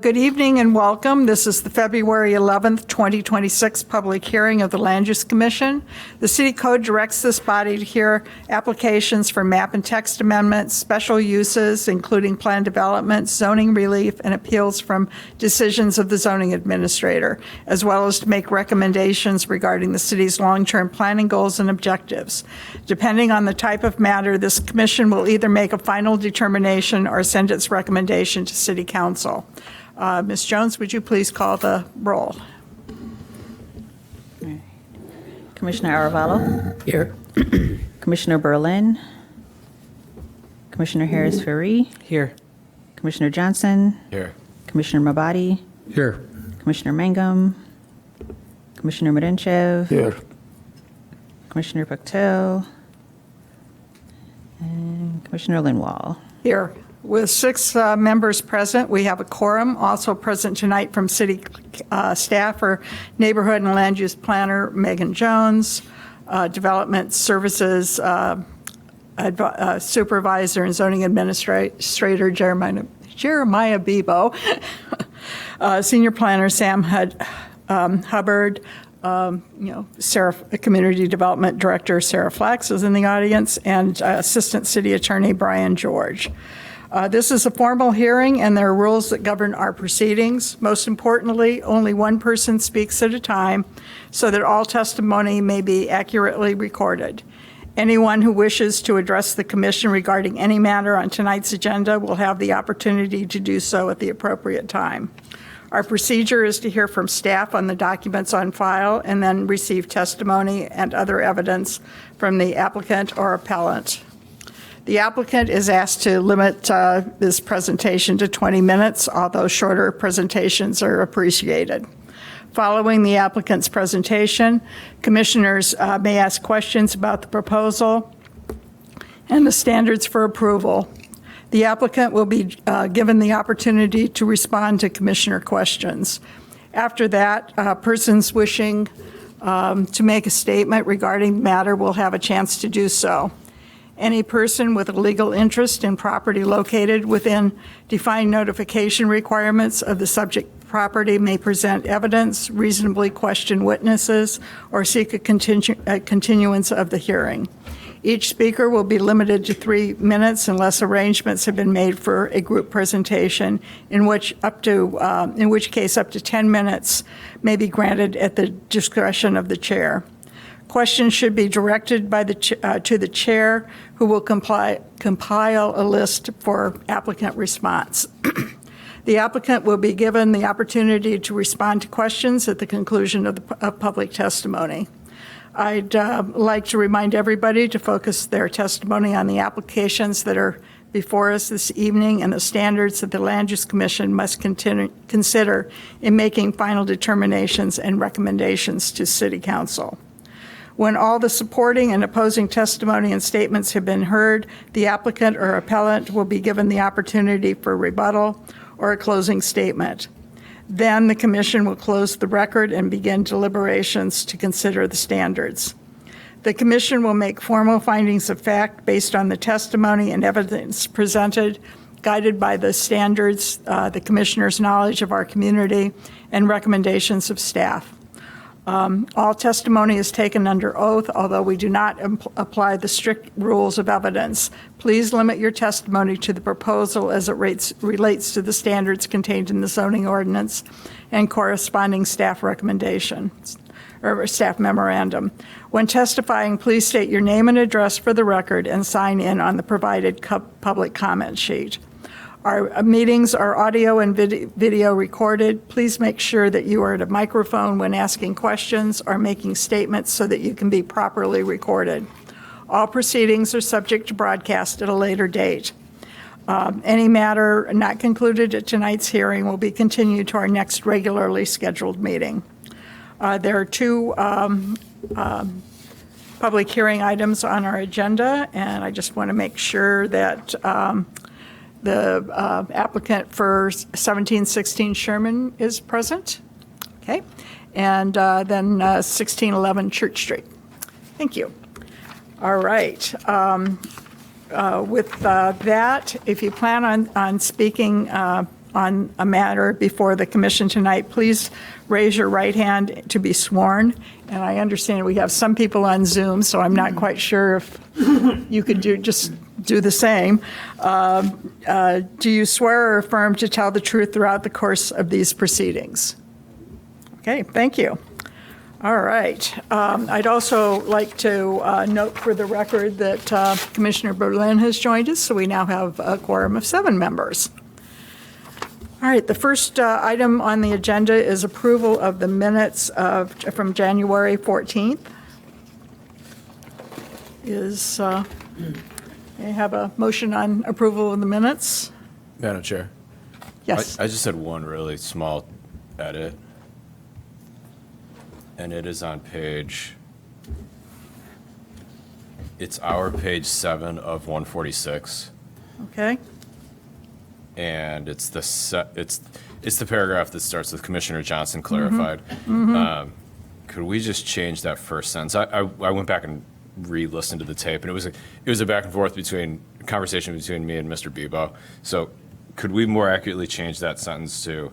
Good evening and welcome. This is the February 11th, 2026 public hearing of the Land Use Commission. The City Code directs this body to hear applications for map and text amendments, special uses, including plan development, zoning relief, and appeals from decisions of the zoning administrator, as well as to make recommendations regarding the city's long-term planning goals and objectives. Depending on the type of matter, this commission will either make a final determination or send its recommendation to City Council. Ms. Jones, would you please call the roll? Commissioner Aravallo? Here. Commissioner Berlin? Commissioner Harris-Ferree? Here. Commissioner Johnson? Here. Commissioner Mabadi? Here. Commissioner Mangum? Commissioner Merenchev? Here. Commissioner Pactel? And Commissioner Lindwall? Here. With 6 members present, we have a quorum. Also present tonight from city staff are Neighborhood and Land Use Planner Megan Jones, Development Services Supervisor and Zoning Administrator Jeremiah Bebo, Senior Planner Sam Hubbard, Sarah, Community Development Director Sarah Flax is in the audience, and Assistant City Attorney Brian George. This is a formal hearing, and there are rules that govern our proceedings. Most importantly, only one person speaks at a time so that all testimony may be accurately recorded. Anyone who wishes to address the commission regarding any matter on tonight's agenda will have the opportunity to do so at the appropriate time. Our procedure is to hear from staff on the documents on file and then receive testimony and other evidence from the applicant or appellant. The applicant is asked to limit this presentation to 20 minutes, although shorter presentations are appreciated. Following the applicant's presentation, commissioners may ask questions about the proposal and the standards for approval. The applicant will be given the opportunity to respond to commissioner questions. After that, persons wishing to make a statement regarding the matter will have a chance to do so. Any person with a legal interest in property located within defined notification requirements of the subject property may present evidence, reasonably question witnesses, or seek a continuance of the hearing. Each speaker will be limited to 3 minutes unless arrangements have been made for a group presentation, in which case up to 10 minutes may be granted at the discretion of the chair. Questions should be directed to the chair, who will compile a list for applicant response. The applicant will be given the opportunity to respond to questions at the conclusion of public testimony. I'd like to remind everybody to focus their testimony on the applications that are before us this evening and the standards that the Land Use Commission must consider in making final determinations and recommendations to City Council. When all the supporting and opposing testimony and statements have been heard, the applicant or appellant will be given the opportunity for rebuttal or a closing statement. Then the commission will close the record and begin deliberations to consider the standards. The commission will make formal findings of fact based on the testimony and evidence presented, guided by the standards, the commissioner's knowledge of our community, and recommendations of staff. All testimony is taken under oath, although we do not apply the strict rules of evidence. Please limit your testimony to the proposal as it relates to the standards contained in the zoning ordinance and corresponding staff recommendations or staff memorandum. When testifying, please state your name and address for the record and sign in on the provided public comment sheet. Our meetings are audio and video recorded. Please make sure that you are at a microphone when asking questions or making statements so that you can be properly recorded. All proceedings are subject to broadcast at a later date. Any matter not concluded at tonight's hearing will be continued to our next regularly scheduled meeting. There are 2 public hearing items on our agenda, and I just want to make sure that the applicant for 1716 Sherman is present. Okay. And then 1611 Church Street. Thank you. All right. With that, if you plan on speaking on a matter before the commission tonight, please raise your right hand to be sworn. And I understand we have some people on Zoom, so I'm not quite sure if you could do the same. Do you swear or affirm to tell the truth throughout the course of these proceedings? Okay, thank you. All right. I'd also like to note for the record that Commissioner Berlin has joined us, so we now have a quorum of 7 members. All right, the first item on the agenda is approval of the minutes from January 14th. May I have a motion on approval of the minutes? Madam Chair. Yes. I just had one really small edit, and it is on it's our page 7 of 146, Okay. and it's the paragraph that starts with Commissioner Johnson clarified. Could we just change that first sentence? I went back and re-listened to the tape, and it was a back and forth conversation between me and Mr. Bebo. So could we more accurately change that sentence to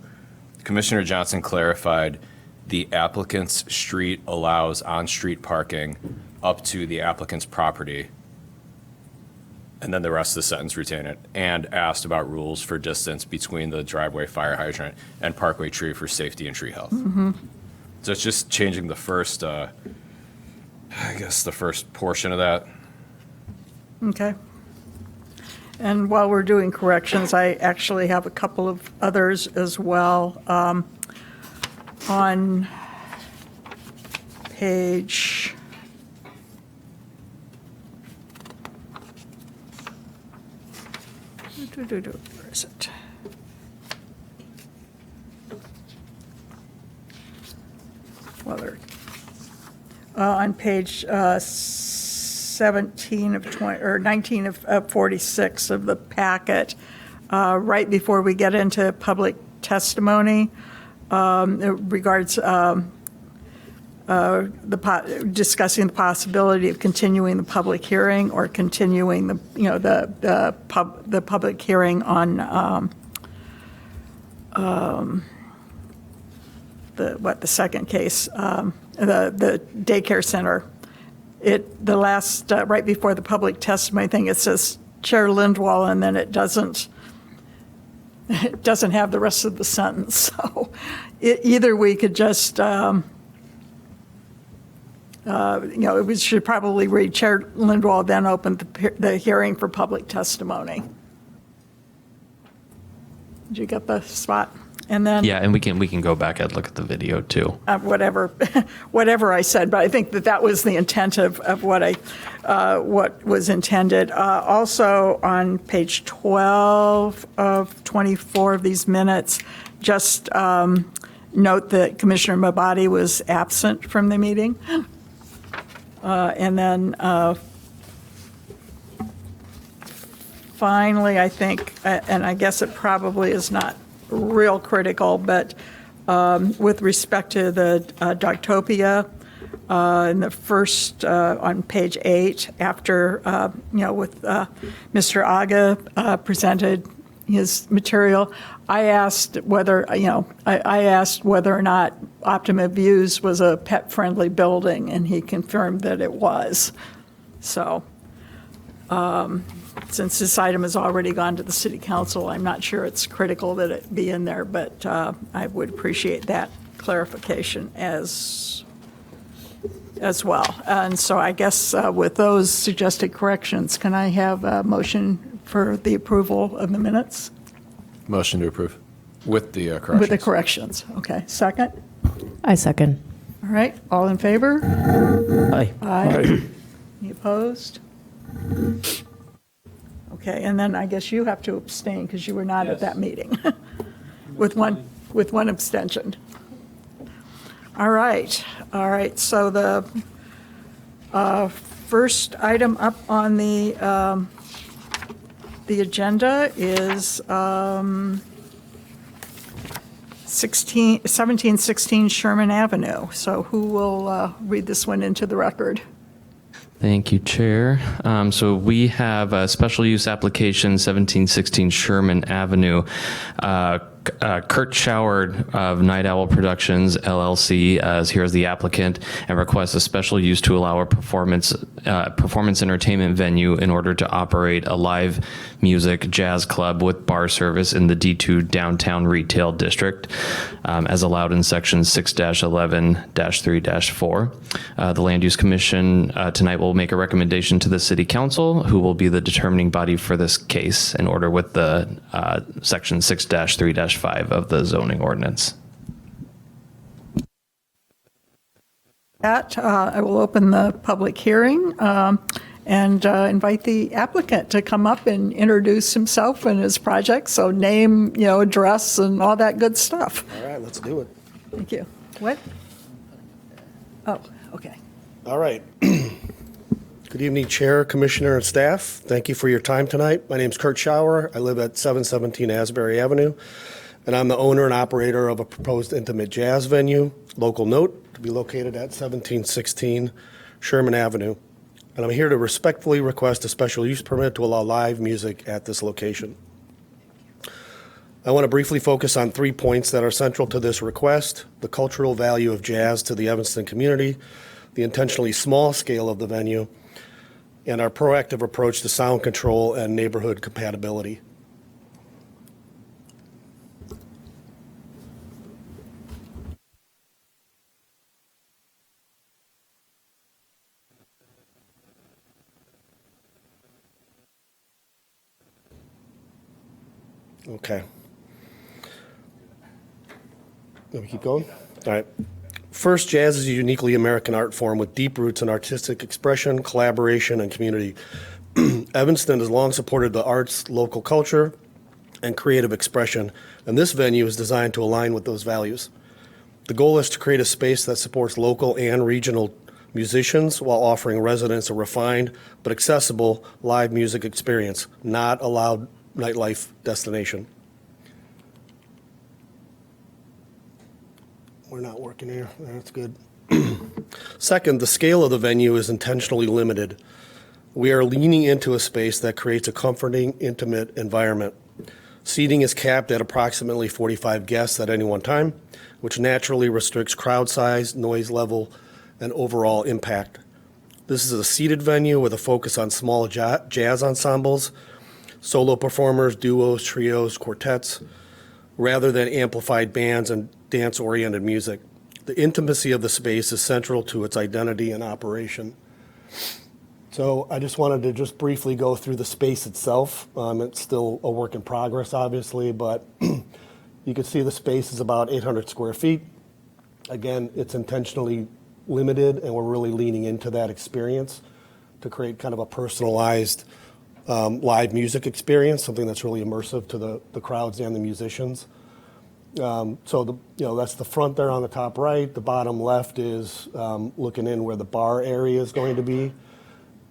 Commissioner Johnson clarified the applicant's street allows on-street parking up to the applicant's property, and then the rest of the sentence retain it, and asked about rules for distance between the driveway, fire hydrant, and parkway tree for safety and tree health. So it's just changing the first, the first portion of that. Okay. And while we're doing corrections, I actually have a couple of others as well. On page where is it? Well, on page 17 of 20 or 19 of 46 of the packet, right before we get into public testimony. It regards discussing the possibility of continuing the public hearing or continuing the public hearing on the second case, the daycare center. The last right before the public testimony thing, it says Chair Lindwall, and then it doesn't have the rest of the sentence. So either we could just, we should probably read Chair Lindwall, then open the hearing for public testimony. Did you get the spot? And then Yeah, and we can go back and look at the video too. whatever I said, but I think that was the intent of what was intended. Also on page 12 of 24 of these minutes, just note that Commissioner Mabadi was absent from the meeting. And then finally, I think, and I guess it probably is not real critical, but with respect to the Dogtopia, in the first, on page 8, after, with Mr. Aga presented his material, I asked whether, I asked whether or not Optima Views was a pet-friendly building, and he confirmed that it was. So, since this item has already gone to the city council, I'm not sure it's critical that it be in there, but I would appreciate that clarification as well. And so I guess with those suggested corrections, can I have a motion for the approval of the minutes? Motion to approve with the corrections. With the corrections. Okay. Second? I second. All right. All in favor? Aye. Aye. Any opposed? Okay, and then I guess you have to abstain because you were not at that meeting, with one abstention. All right, so the first item up on the agenda is 1716 Sherman Avenue. So who will read this one into the record? Thank you, Chair. So we have a special use application, 1716 Sherman Avenue. Kurt Schauer of Night Owl Productions LLC is here as the applicant and requests a special use to allow a performance entertainment venue in order to operate a live music jazz club with bar service in the D2 downtown retail district, as allowed in section 6-11-3-4. The Land Use Commission tonight will make a recommendation to the City Council, who will be the determining body for this case in order with the section 6-3-5 of the zoning ordinance. That, I will open the public hearing and invite the applicant to come up and introduce himself and his project. So name, address, and all that good stuff. All right, let's do it. Thank you. What? Oh, okay. All right. Good evening, Chair, Commissioner, and staff. Thank you for your time tonight. My name's Kurt Schauer. I live at 717 Asbury Avenue, and I'm the owner and operator of a proposed intimate jazz venue, local note, to be located at 1716 Sherman Avenue. And I'm here to respectfully request a special use permit to allow live music at this location. I want to briefly focus on 3 points that are central to this request: the cultural value of jazz to the Evanston community, the intentionally small scale of the venue, and our proactive approach to sound control and neighborhood compatibility. Okay. Let me keep going. All right. First, jazz is a uniquely American art form with deep roots in artistic expression, collaboration, and community. Evanston has long supported the arts, local culture, and creative expression, and this venue is designed to align with those values. The goal is to create a space that supports local and regional musicians while offering residents a refined but accessible live music experience, not a loud nightlife destination. We're not working here. That's good. Second, the scale of the venue is intentionally limited. We are leaning into a space that creates a comforting, intimate environment. Seating is capped at approximately 45 guests at any one time, which naturally restricts crowd size, noise level, and overall impact. This is a seated venue with a focus on small jazz ensembles, solo performers, duos, trios, quartets, rather than amplified bands and dance-oriented music. The intimacy of the space is central to its identity and operation. So I just wanted to just briefly go through the space itself. It's still a work in progress, obviously, but you can see the space is about 800 square feet. Again, it's intentionally limited, and we're really leaning into that experience to create kind of a personalized live music experience, something that's really immersive to the crowds and the musicians. So that's the front there on the top right. The bottom left is looking in where the bar area is going to be.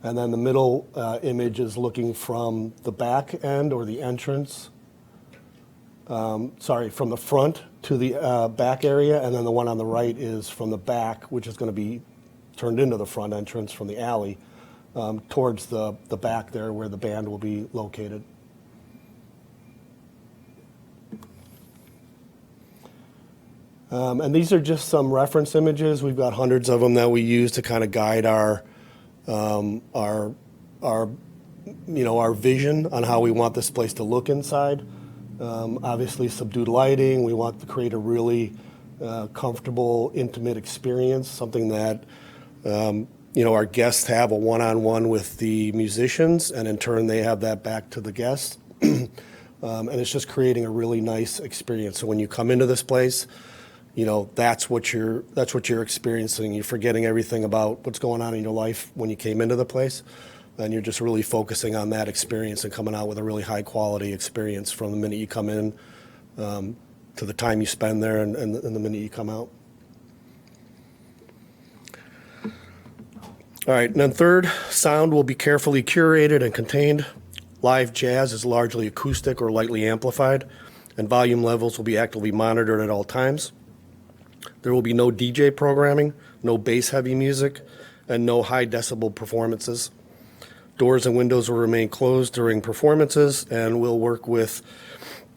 And then the middle image is looking from the back end or the entrance. From the front to the back area. And then the one on the right is from the back, which is going to be turned into the front entrance from the alley towards the back there where the band will be located. And these are just some reference images. We've got hundreds of them that we use to kind of guide our vision on how we want this place to look inside. Obviously, subdued lighting. We want to create a really comfortable, intimate experience, something that our guests have a one-on-one with the musicians, and in turn, they have that back to the guests. And it's just creating a really nice experience. So when you come into this place, that's what you're experiencing. You're forgetting everything about what's going on in your life when you came into the place, and you're just really focusing on that experience and coming out with a really high quality experience from the minute you come in to the time you spend there and the minute you come out. All right, and then third, sound will be carefully curated and contained. Live jazz is largely acoustic or lightly amplified, and volume levels will be actively monitored at all times. There will be no DJ programming, no bass-heavy music, and no high-decibel performances. Doors and windows will remain closed during performances, and we'll work with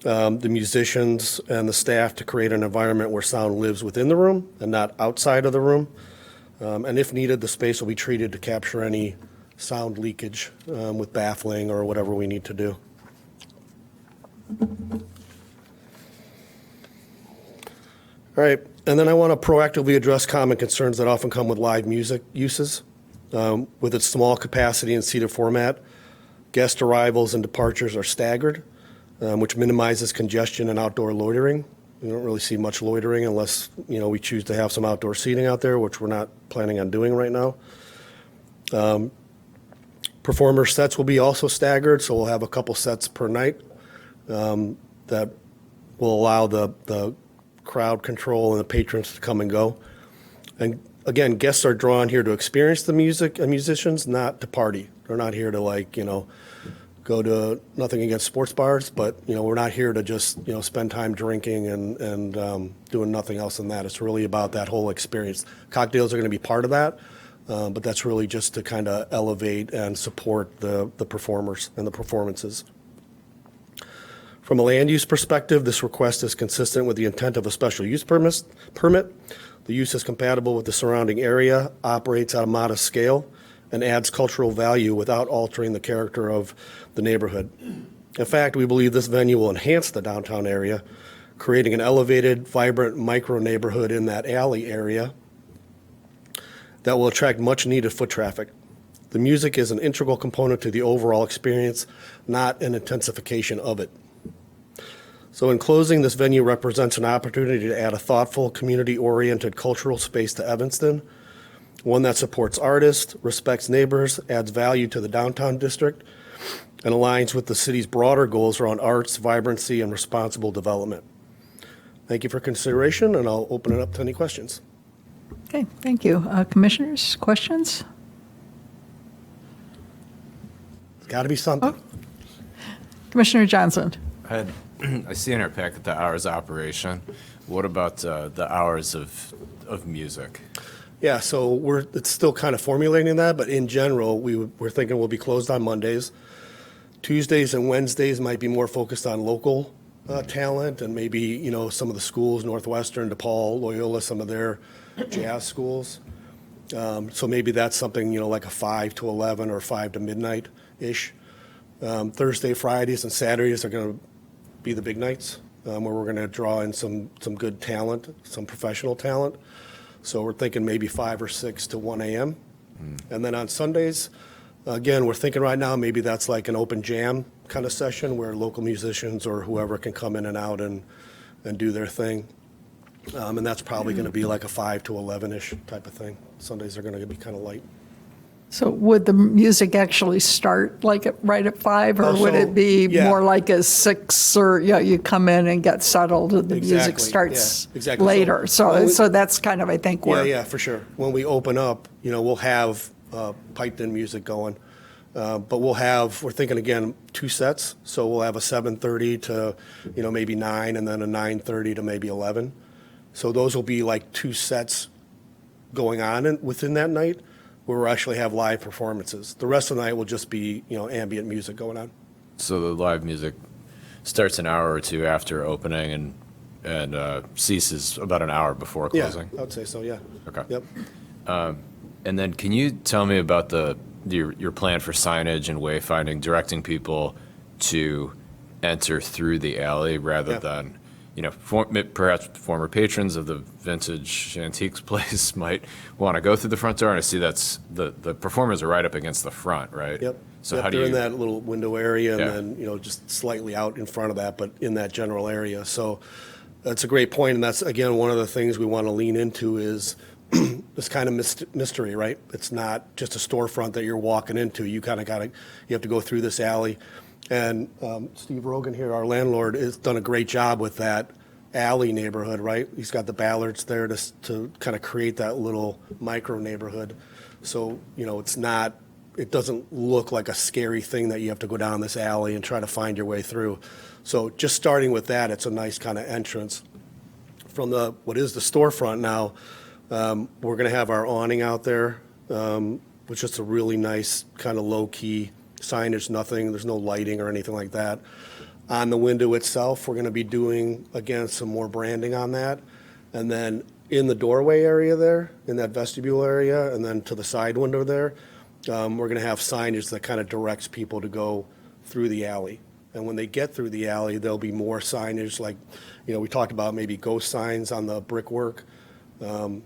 the musicians and the staff to create an environment where sound lives within the room and not outside of the room. And if needed, the space will be treated to capture any sound leakage with baffling or whatever we need to do. All right, and then I want to proactively address common concerns that often come with live music uses. With its small capacity and seated format, guest arrivals and departures are staggered, which minimizes congestion and outdoor loitering. We don't really see much loitering unless, we choose to have some outdoor seating out there, which we're not planning on doing right now. Performer sets will be also staggered, so we'll have a couple sets per night that will allow the crowd control and the patrons to come and go. And again, guests are drawn here to experience the music and musicians, not to party. They're not here to go to, nothing against sports bars, but, we're not here to just, spend time drinking and doing nothing else than that. It's really about that whole experience. Cocktails are going to be part of that, but that's really just to kind of elevate and support the performers and the performances. From a land use perspective, this request is consistent with the intent of a special use permit. The use is compatible with the surrounding area, operates at a modest scale, and adds cultural value without altering the character of the neighborhood. In fact, we believe this venue will enhance the downtown area, creating an elevated, vibrant micro neighborhood in that alley area that will attract much needed foot traffic. The music is an integral component to the overall experience, not an intensification of it. So in closing, this venue represents an opportunity to add a thoughtful, community-oriented cultural space to Evanston, one that supports artists, respects neighbors, adds value to the downtown district, and aligns with the city's broader goals around arts, vibrancy, and responsible development. Thank you for consideration, and I'll open it up to any questions. Okay, thank you. Commissioners, questions? It's got to be something. Commissioner Johnson? I see in our packet the hours of operation. What about the hours of music? Yeah, so it's still kind of formulating that, but in general, we're thinking we'll be closed on Mondays. Tuesdays and Wednesdays might be more focused on local talent and maybe, some of the schools, Northwestern, DePaul, Loyola, some of their jazz schools. So maybe that's something, like a 5 to 11 or 5 to midnight-ish. Thursday, Fridays, and Saturdays are going to be the big nights where we're going to draw in some good talent, some professional talent. So we're thinking maybe 5 or 6 to 1 a.m. And then on Sundays, again, we're thinking right now maybe that's like an open jam kind of session where local musicians or whoever can come in and out and do their thing. And that's probably going to be like a 5 to 11-ish type of thing. Sundays are going to be kind of light. So would the music actually start right at 5, or would it be more like a 6, or you come in and get settled and the music starts later? So that's kind of, I think, where. Yeah, for sure. When we open up, we'll have piped in music going. But we're thinking again, 2 sets. So we'll have a 7:30 to, maybe 9, and then a 9:30 to maybe 11. So those will be like 2 sets going on within that night, where we'll actually have live performances. The rest of the night will just be, ambient music going on. So the live music starts an hour or two after opening and ceases about an hour before closing? Yeah, I would say so, yeah. Okay. Yep. And then can you tell me about your plan for signage and wayfinding, directing people to enter through the alley rather than, perhaps former patrons of the vintage antiques place might want to go through the front door, and I see that's the performers are right up against the front, right? Yep. So Yep, how do they're you? in that little window area, Yeah. and then, just slightly out in front of that, but in that general area. So that's a great point, and that's, again, one of the things we want to lean into is this kind of mystery, right? It's not just a storefront that you're walking into. You kind of you have to go through this alley. And Steve Rogan here, our landlord, has done a great job with that alley neighborhood, right? He's got the ballards there to kind of create that little micro neighborhood. So, it doesn't look like a scary thing that you have to go down this alley and try to find your way through. So just starting with that, it's a nice kind of entrance. From what is the storefront now, we're going to have our awning out there, which is a really nice kind of low-key signage, there's no lighting or anything like that. On the window itself, we're going to be doing, again, some more branding on that. And then in the doorway area there, in that vestibule area, and then to the side window there, we're going to have signage that kind of directs people to go through the alley. And when they get through the alley, there'll be more signage, like, we talked about maybe ghost signs on the brickwork, kind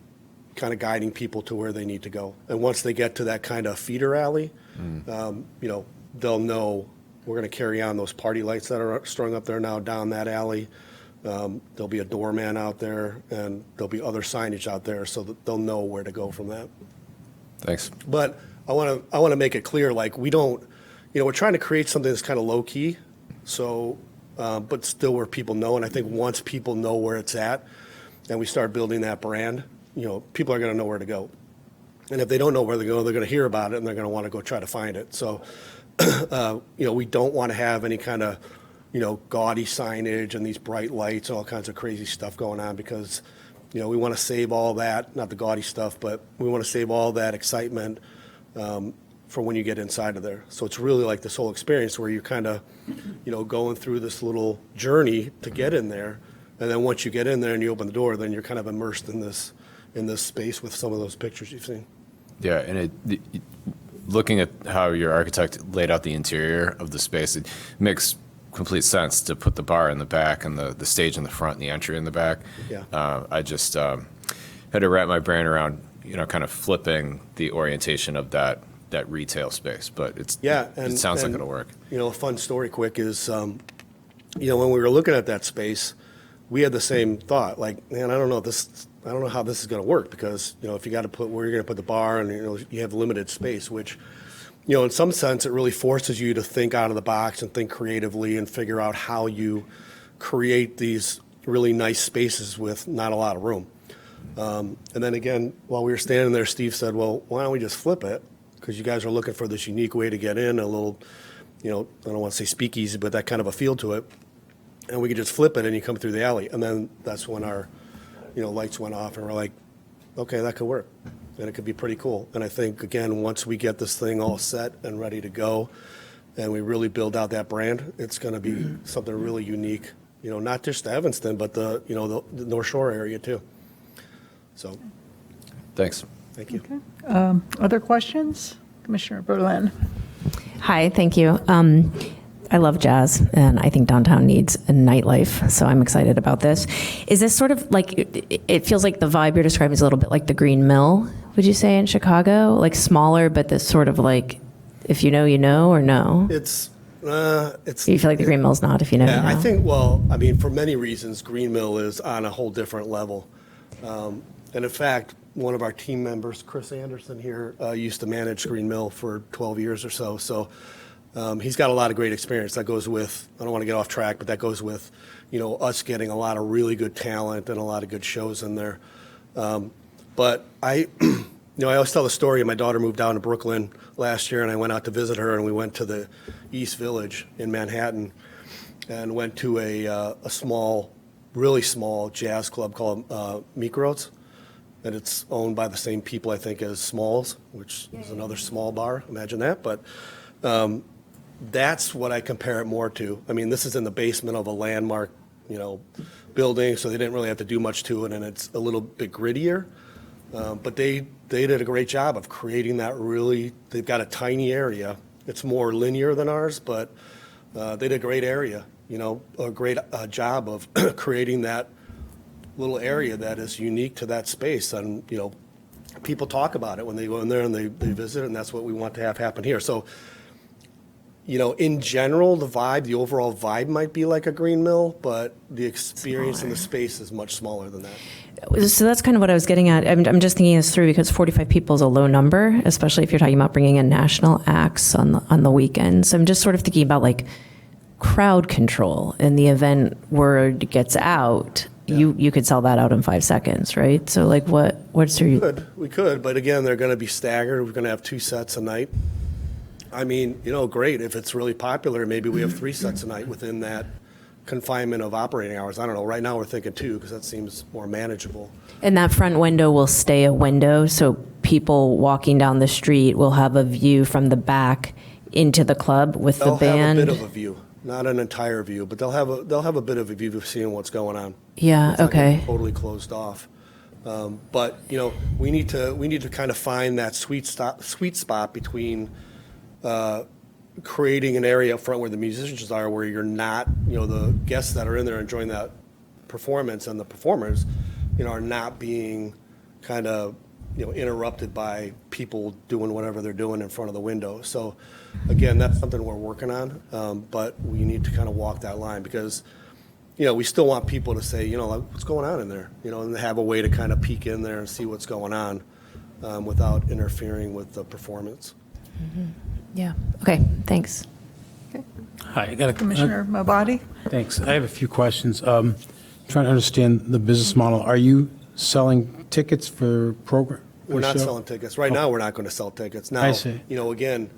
of guiding people to where they need to go. And once they get to that kind of feeder alley, they'll know we're going to carry on those party lights that are strung up there now down that alley. There'll be a doorman out there, and there'll be other signage out there so that they'll know where to go from that. Thanks. But I want to make it clear, like, we don't, we're trying to create something that's kind of low key, so, but still where people know. And I think once people know where it's at, and we start building that brand, people are going to know where to go. And if they don't know where to go, they're going to hear about it, and they're going to want to go try to find it. So, we don't want to have any kind of, gaudy signage and these bright lights, all kinds of crazy stuff going on, because, we want to save all that, not the gaudy stuff, but we want to save all that excitement for when you get inside of there. So it's really like this whole experience where you're kind of, going through this little journey to get in there. And then once you get in there and you open the door, then you're kind of immersed in this space with some of those pictures you've seen. Yeah, and looking at how your architect laid out the interior of the space, it makes complete sense to put the bar in the back and the stage in the front and the entry in the back. Yeah. I just had to wrap my brain around, kind of flipping the orientation of that retail space, but it sounds like it'll work. A fun story quick is, when we were looking at that space, we had the same thought, like, man, I don't know how this is going to work, because, if you got to put where you're going to put the bar, and, you have limited space, which, in some sense, it really forces you to think out of the box and think creatively and figure out how you create these really nice spaces with not a lot of room. And then again, while we were standing there, Steve said, well, why don't we just flip it? Because you guys are looking for this unique way to get in, a little, I don't want to say speakeasy, but that kind of a feel to it. And we could just flip it and you come through the alley. And then that's when our, lights went off, and we're like, okay, that could work. And it could be pretty cool. And I think, again, once we get this thing all set and ready to go, and we really build out that brand, it's going to be something really unique, not just to Evanston, but the North Shore area too. So, Thanks. thank you. Other questions? Commissioner Berlin. Hi, thank you. I love jazz, and I think downtown needs a nightlife, so I'm excited about this. Is this sort of like, it feels like the vibe you're describing is a little bit like the Green Mill, would you say, in Chicago? Like smaller, but this sort of like, if you know, or no? It's. You feel like the Green Mill's not, if you know, you know? I think, for many reasons, Green Mill is on a whole different level. And in fact, one of our team members, Chris Anderson here, used to manage Green Mill for 12 years or so. So he's got a lot of great experience. That goes with, I don't want to get off track, but that goes with, us getting a lot of really good talent and a lot of good shows in there. But I always tell the story. My daughter moved down to Brooklyn last year, and I went out to visit her, and we went to the East Village in Manhattan and went to a small, really small jazz club called Mikros. And it's owned by the same people, I think, as Smalls, which is another small bar. Imagine that. But that's what I compare it more to. I mean, this is in the basement of a landmark, building, so they didn't really have to do much to it, and it's a little bit grittier. But they did a great job of creating that really, they've got a tiny area. It's more linear than ours, but they did a great area, a great job of creating that little area that is unique to that space. And, people talk about it when they go in there and they visit, and that's what we want to have happen here. So, in general, the overall vibe might be like a Green Mill, but the experience in the space is much smaller than that. So that's kind of what I was getting at. I'm just thinking this through, because 45 people is a low number, especially if you're talking about bringing in national acts on the weekend. So I'm just sort of thinking about like crowd control in the event word gets out. Yeah. You could sell that out in 5 seconds, right? So like what's your... We could, but again, they're going to be staggered. We're going to have 2 sets a night. I mean, great. If it's really popular, maybe we have 3 sets a night within that confinement of operating hours. I don't know. Right now we're thinking 2 because that seems more manageable. And that front window will stay a window, so people walking down the street will have a view from the back into the club with the band? They'll have a bit of a view. not an entire view, but they'll have a bit of a view of seeing what's going on. Yeah, It's not gonna be okay. totally closed off. But, you know, we need to kind of find that sweet spot between creating an area up front where the musicians are, where you're not, you know, the guests that are in there enjoying that performance and the performers, you know, are not being kind of, you know, interrupted by people doing whatever they're doing in front of the window. So again, that's something we're working on, but we need to kind of walk that line because, you know, we still want people to say, you know, like, what's going on in there, you know, and have a way to kind of peek in there and see what's going on without interfering with the performance. Yeah, okay, thanks. Hi, I got a Commissioner Mabadi? Thanks. I have a few questions. Trying to understand the business model. Are you selling tickets for program? We're not show? selling tickets. Right now, we're not going to sell tickets. Now, I see. you know, again,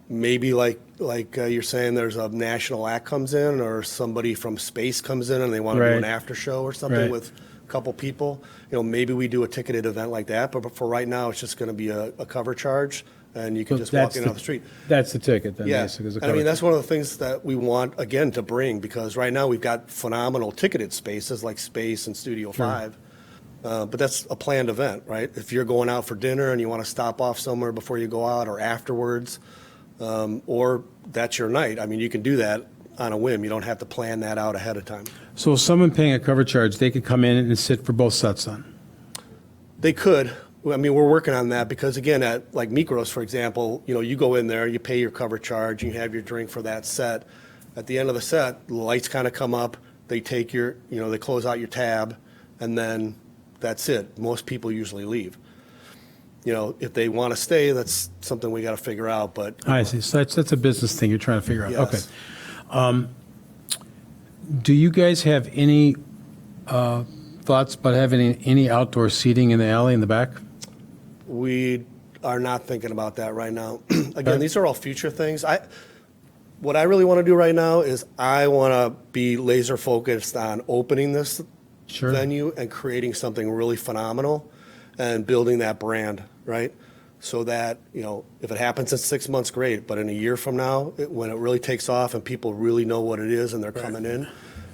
maybe like you're saying there's a national act comes in or somebody from space comes in and they want to do an Right. after show or something Right. with a couple people. You know, maybe we do a ticketed event like that, but for right now, it's just going to be a cover charge and you can So just walk that's in on the street. That's the ticket then, Yeah, basically. is the and I mean, cover. that's one of the things that we want, again, to bring, because right now we've got phenomenal ticketed spaces like Space and Studio 5, but that's a planned event, right? If you're going out for dinner and you want to stop off somewhere before you go out or afterwards, or that's your night, I mean, you can do that on a whim. You don't have to plan that out ahead of time. So someone paying a cover charge, they could come in and sit for both sets then? They could. I mean, we're working on that because, again, at like Mikros, for example, you know, you go in there, you pay your cover charge, you have your drink for that set. At the end of the set, the lights kind of come up, they take your, you know, they close out your tab, and then that's it. Most people usually leave. You know, if they want to stay, that's something we got to figure out, but I see. So that's a business thing you're trying to figure out. Yes. Okay. Do you guys have any thoughts about having any outdoor seating in the alley in the back? we are not thinking about that right now. Again, these are all future things. What I really want to do right now is I want to be laser focused on opening this Sure. venue and creating something really phenomenal and building that brand, right? So that, you know, if it happens in 6 months, great. But in a year from now, when it really takes off and people really know what it is and they're coming in,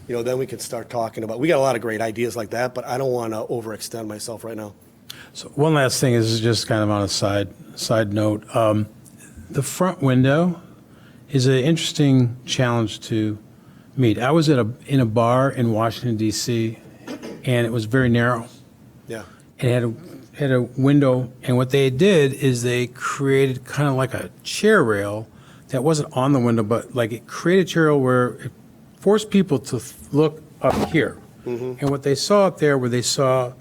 you know, then we can start talking about, we got a lot of great ideas like that, but I don't want to overextend myself right now. So one last thing is just kind of on a side note. The front window is an interesting challenge to meet. I was in a bar in Washington, D.C., and it was very narrow. Yeah. It had a window, and what they did is they created kind of like a chair rail that wasn't on the window, but like it created a chair rail where it forced people to look up here. And what they saw up there were they saw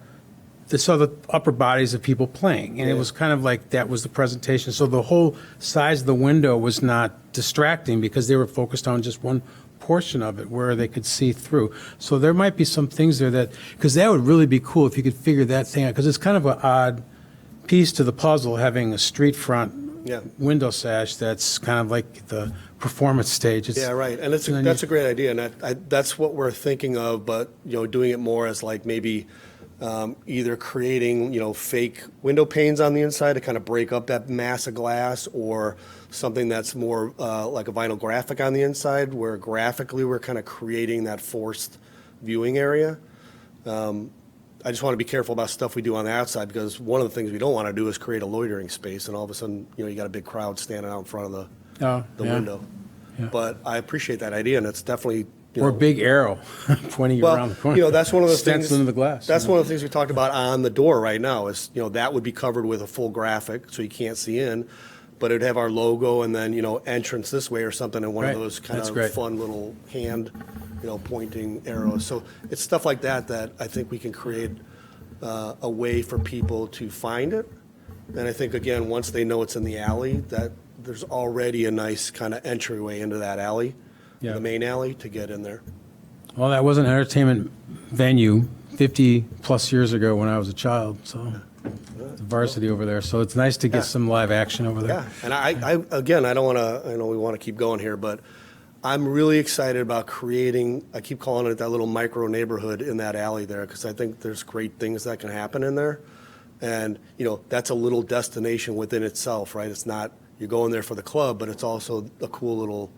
the upper bodies of people playing, and it was kind of like that was the presentation. So the whole size of the window was not distracting because they were focused on just one portion of it where they could see through. So there might be some things there because that would really be cool if you could figure that thing out, because it's kind of an odd piece to the puzzle having a street front window sash that's kind of like the performance stage. Yeah, right. And that's a great idea, and that's what we're thinking of, but, you know, doing it more as like maybe either creating, you know, fake window panes on the inside to kind of break up that mass of glass, or something that's more like a vinyl graphic on the inside, where graphically we're kind of creating that forced viewing area. I just want to be careful about stuff we do on the outside, because one of the things we don't want to do is create a loitering space, and all of a sudden, you know, you got a big crowd standing out in front of the window. Yeah. But I appreciate that idea, and it's definitely, you Or a know, big arrow pointing around the well, corner. you know, that's one of the Stenciling things. into the glass. That's one of the things we talked about on the door right now is, you know, that would be covered with a full graphic, so you can't see in, but it'd have our logo and then, you know, entrance this way or something, and one Right. of those kind That's of great. fun little hand, you know, pointing arrows. So it's stuff like that that I think we can create a way for people to find it. And I think, again, once they know it's in the alley, that there's already a nice kind of entryway into that alley, Yeah. the main alley, to get in there. Well, that was an entertainment venue 50-plus years ago when I was a child, so the varsity over there. So it's nice to get some live action over there. Yeah, and I again, I don't want to, I know we want to keep going here, but I'm really excited about creating, I keep calling it that little micro neighborhood in that alley there, because I think there's great things that can happen in there. And, you know, that's a little destination within itself, right? It's not, you're going there for the club, but it's also a cool little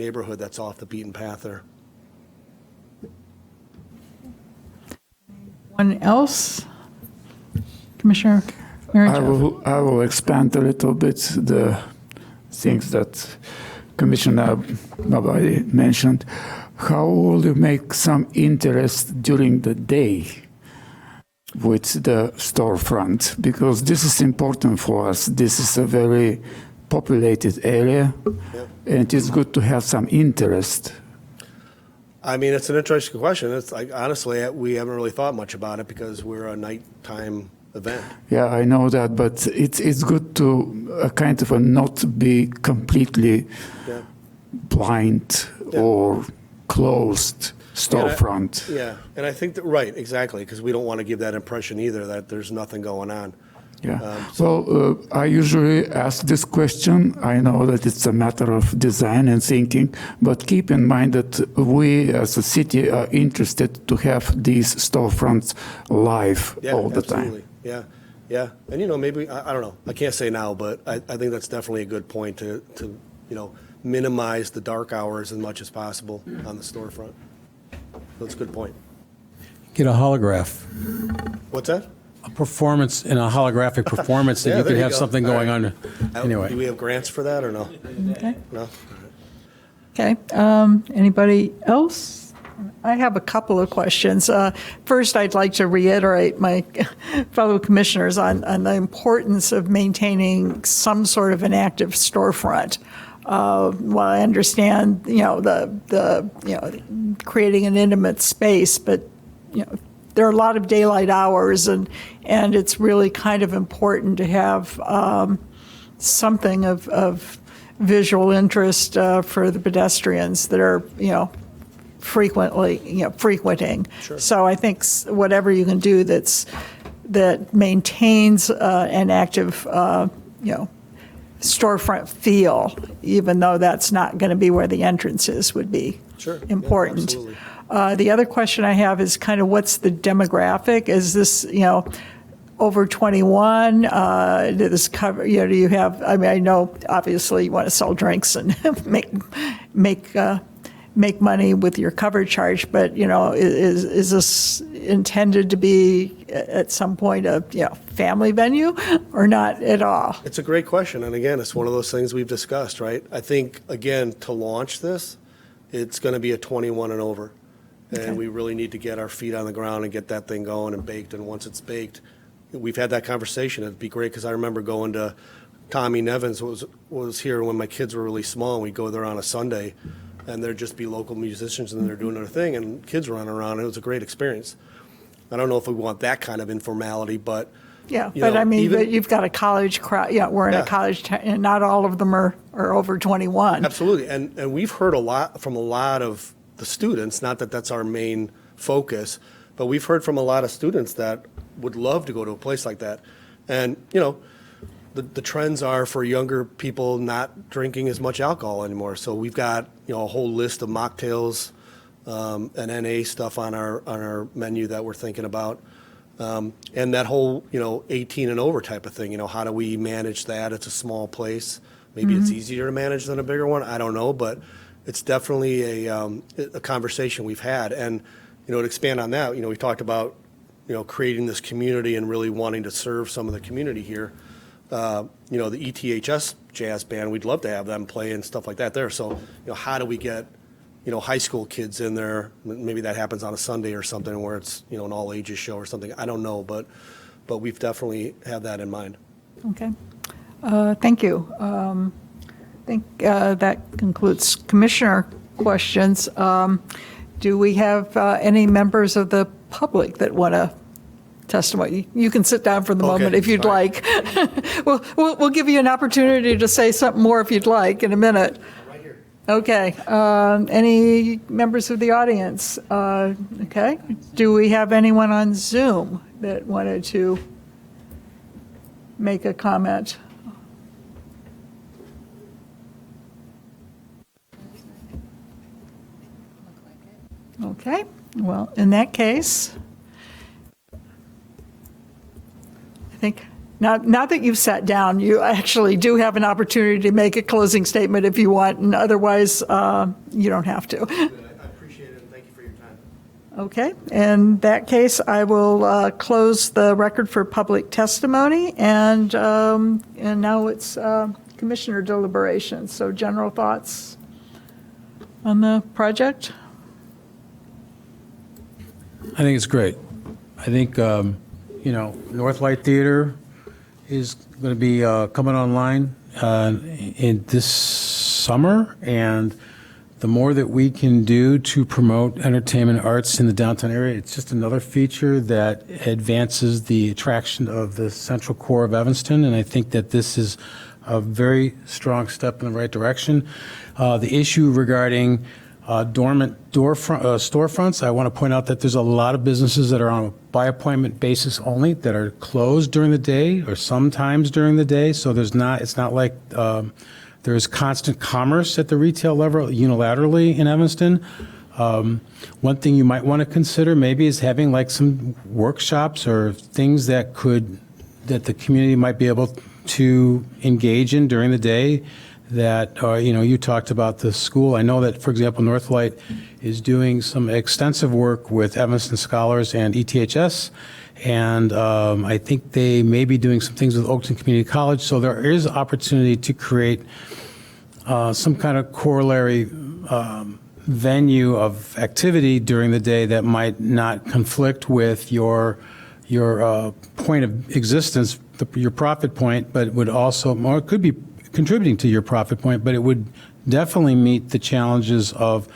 neighborhood that's off the beaten path there. Anyone else? Commissioner Mierenchev? I will expand a little bit the things that Commissioner Mabadi mentioned. How will you make some interest during the day with the storefront? Because this is important for us. This is a very populated area, and it is good to have some interest. I mean, it's an interesting question. It's like, honestly, we haven't really thought much about it because we're a nighttime event. Yeah, I know that, but it's good to kind of not be completely Yeah. blind or closed storefront. Yeah, and I think that, right, exactly, because we don't want to give that impression either, that there's nothing going on. Yeah. I usually ask this question. I know that it's a matter of design and thinking, but keep in mind that we as a city are interested to have these storefronts live Yeah, all the absolutely. time. Yeah, yeah. And, you know, maybe, I don't know, I can't say now, but I think that's definitely a good point to, you know, minimize the dark hours as much as possible on the storefront. That's a good point. Get a holograph, What's that? a performance, in a holographic performance that Yeah, you there could you have go. something All going right. on. Anyway. Do we have grants for that or no? Okay. No? Okay. Anybody else? I have a couple of questions. First, I'd like to reiterate my fellow commissioners on the importance of maintaining some sort of an active storefront. While I understand, you know, creating an intimate space, but, you know, there are a lot of daylight hours, and it's really kind of important to have something of visual interest for the pedestrians that are, you know, frequenting. Sure. So I think whatever you can do that maintains an active, you know, storefront feel, even though that's not going to be where the entrance is, would be Sure. Yeah, important. absolutely. The other question I have is kind of what's the demographic? Is this, you know, over 21? Does this cover, you know, do you have, I mean, I know obviously you want to sell drinks and make money with your cover charge, but, you know, is this intended to be at some point a, you know, family venue or not at all? It's a great question, and again, it's one of those things we've discussed, right? I think, again, to launch this, it's going to be a 21 and over, Okay. and we really need to get our feet on the ground and get that thing going and baked, and once it's baked, we've had that conversation. It'd be great, because I remember going to Tommy Nevins was here when my kids were really small, and we'd go there on a Sunday, and there'd just be local musicians, and they're doing their thing, and kids running around, and it was a great experience. I don't know if we want that kind of informality, but Yeah, you but know, I mean, even- but you've got a college crowd, yeah, we're in Yeah. a college, and not all of them are over 21. Absolutely, and we've heard a lot from a lot of the students, not that that's our main focus, but we've heard from a lot of students that would love to go to a place like that. And, you know, the trends are for younger people not drinking as much alcohol anymore. So we've got, you know, a whole list of mocktails and NA stuff on our menu that we're thinking about. And that whole, you know, 18 and over type of thing, you know, how do we manage that? It's a small place. Maybe it's easier to manage than a bigger one. I don't know, but it's definitely a conversation we've had. And, you know, to expand on that, you know, we talked about, you know, creating this community and really wanting to serve some of the community here. You know, the ETHS jazz band, we'd love to have them play and stuff like that there. So, you know, how do we get, you know, high school kids in there? Maybe that happens on a Sunday or something where it's, you know, an all ages show or something. I don't know, but we've definitely had that in mind. Okay. Thank you. I think that concludes commissioner questions. Do we have any members of the public that want to testimony? You can sit down for the moment if you'd sorry. like. We'll give you an opportunity to say something more if you'd like in a minute. Right here. Okay. Any members of the audience? Okay. Do we have anyone on Zoom that wanted to make a comment? Okay. Well, in that case, I think Now that you've sat down, you actually do have an opportunity to make a closing statement if you want, and otherwise, you don't have to. I appreciate it, and thank you for your time. Okay, in that case, I will close the record for public testimony, and now it's commissioner deliberations. So general thoughts on the project? I think it's great. I think, Northlight Theater is going to be coming online in this summer, and the more that we can do to promote entertainment arts in the downtown area, it's just another feature that advances the attraction of the central core of Evanston, and I think that this is a very strong step in the right direction. The issue regarding dormant storefronts, I want to point out that there's a lot of businesses that are on a by appointment basis only that are closed during the day or sometimes during the day. So it's not like there's constant commerce at the retail level unilaterally in Evanston. One thing you might want to consider maybe is having like some workshops or things that the community might be able to engage in during the day. That, you talked about the school. I know that, for example, Northlight is doing some extensive work with Evanston Scholars and ETHS, and I think they may be doing some things with Oakton Community College. So there is opportunity to create some kind of corollary venue of activity during the day that might not conflict with your point of existence, your profit point, but would also, or it could be contributing to your profit point, but it would definitely meet the challenges of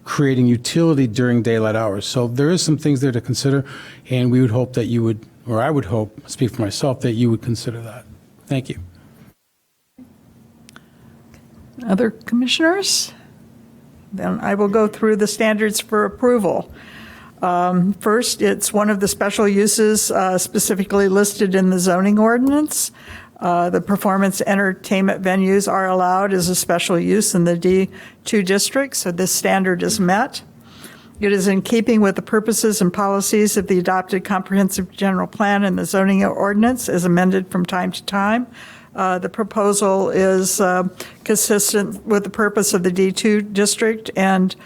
creating utility during daylight hours. So there is some things there to consider, and we would hope that you would, or I would hope, speak for myself, that you would consider that. Thank you. Other commissioners? Then I will go through the standards for approval. First, it's one of the special uses specifically listed in the zoning ordinance. The performance entertainment venues are allowed as a special use in the D2 district, so this standard is met. It is in keeping with the purposes and policies of the adopted comprehensive general plan and the zoning ordinance as amended from time to time. The proposal is consistent with the purpose of the D2 district and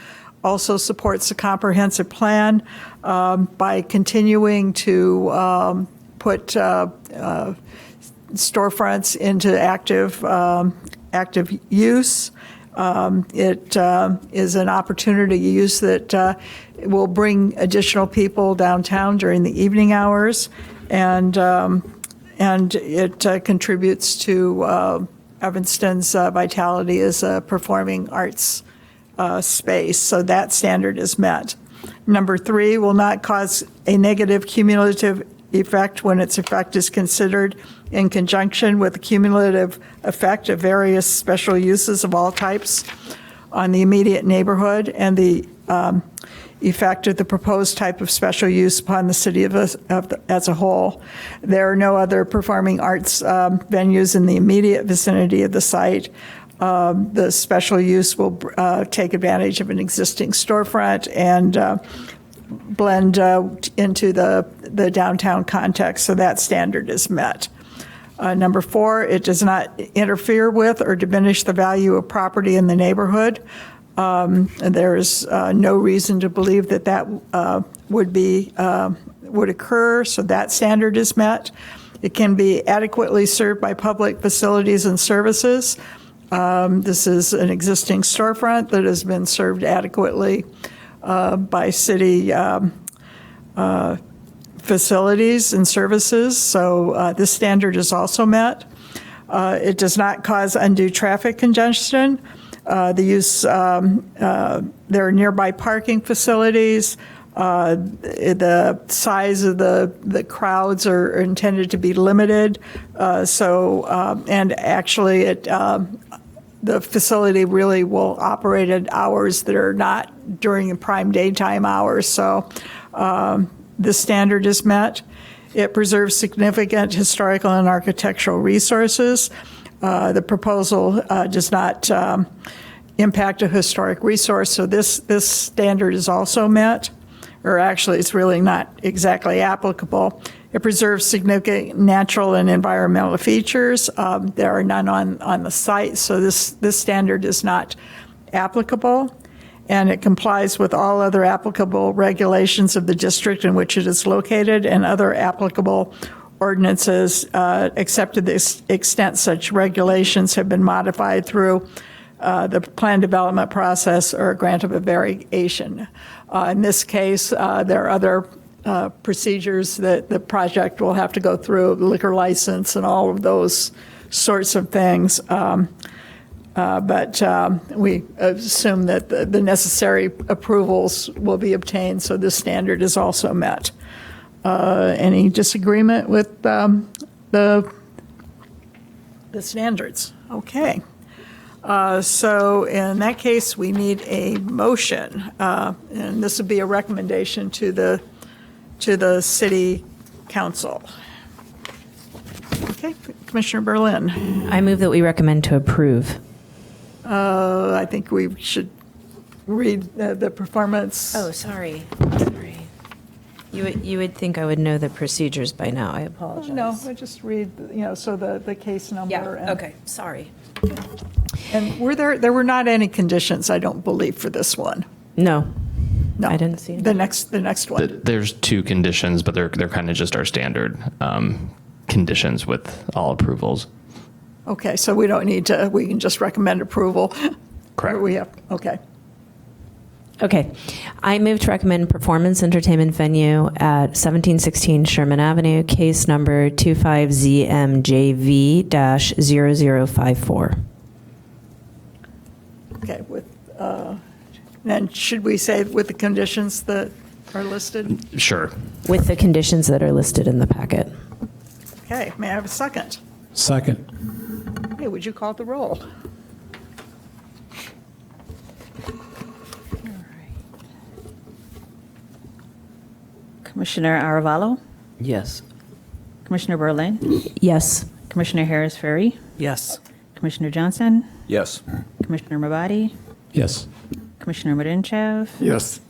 also supports the comprehensive plan by continuing to put storefronts into active use. It is an opportunity use that will bring additional people downtown during the evening hours, and it contributes to Evanston's vitality as a performing arts space. So that standard is met. Number 3, will not cause a negative cumulative effect when its effect is considered in conjunction with the cumulative effect of various special uses of all types on the immediate neighborhood and the effect of the proposed type of special use upon the city as a whole. There are no other performing arts venues in the immediate vicinity of the site. The special use will take advantage of an existing storefront and blend into the downtown context, so that standard is met. Number 4, it does not interfere with or diminish the value of property in the neighborhood. And there is no reason to believe that would occur, so that standard is met. It can be adequately served by public facilities and services. This is an existing storefront that has been served adequately by city facilities and services, so this standard is also met. It does not cause undue traffic congestion. The use, there are nearby parking facilities. The size of the crowds are intended to be limited. And actually the facility really will operate at hours that are not during the prime daytime hours. So this standard is met. It preserves significant historical and architectural resources. The proposal does not impact a historic resource, so this standard is also met, or actually it's really not exactly applicable. It preserves significant natural and environmental features. There are none on the site, so this standard is not applicable. And it complies with all other applicable regulations of the district in which it is located and other applicable ordinances, except to the extent such regulations have been modified through the plan development process or a grant of a variation. In this case, there are other procedures that the project will have to go through, liquor license and all of those sorts of things. But we assume that the necessary approvals will be obtained, so this standard is also met. Any disagreement with the standards? Okay. So in that case, we need a motion, and this would be a recommendation to the city council. Okay, Commissioner Berlin. I move that we recommend to approve. I think we should read the performance. Oh, sorry. You would think I would know the procedures by now. I apologize. No, I just read, so the case number. Yeah, and- okay, sorry. And there were not any conditions, I don't believe, for this one. No, No. I didn't see any. The next one. There's 2 conditions, but they're kind of just our standard conditions with all approvals. Okay, so we don't need to, we can just recommend approval. Correct. Or we have, okay. Okay. I move to recommend performance entertainment venue at 1716 Sherman Avenue, case number 25ZMJV-0054. Okay, then should we say with the conditions that are listed? Sure. With the conditions that are listed in the packet. Okay, may I have a second? Second. Okay, would you call the roll? Commissioner Aravalo, Yes. Commissioner Berlin, Yes. Commissioner Harris-Ferry, Yes. Commissioner Johnson, Yes. Commissioner Mabadi, Yes. Commissioner Mudinchev, Yes.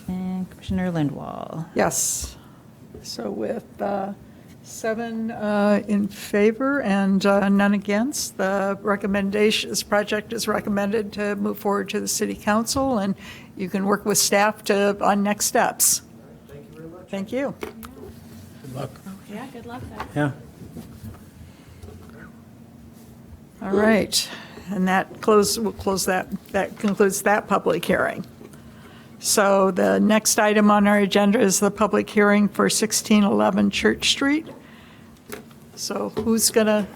and Commissioner Lindwall. Yes. So with 7 in favor and none against, this project is recommended to move forward to the city council, and you can work with staff on next steps. Thank you very much. Thank you. Good luck. Yeah, good luck. Yeah. All right, and that concludes that public hearing. So the next item on our agenda is the public hearing for 1611 Church Street. So who's gonna?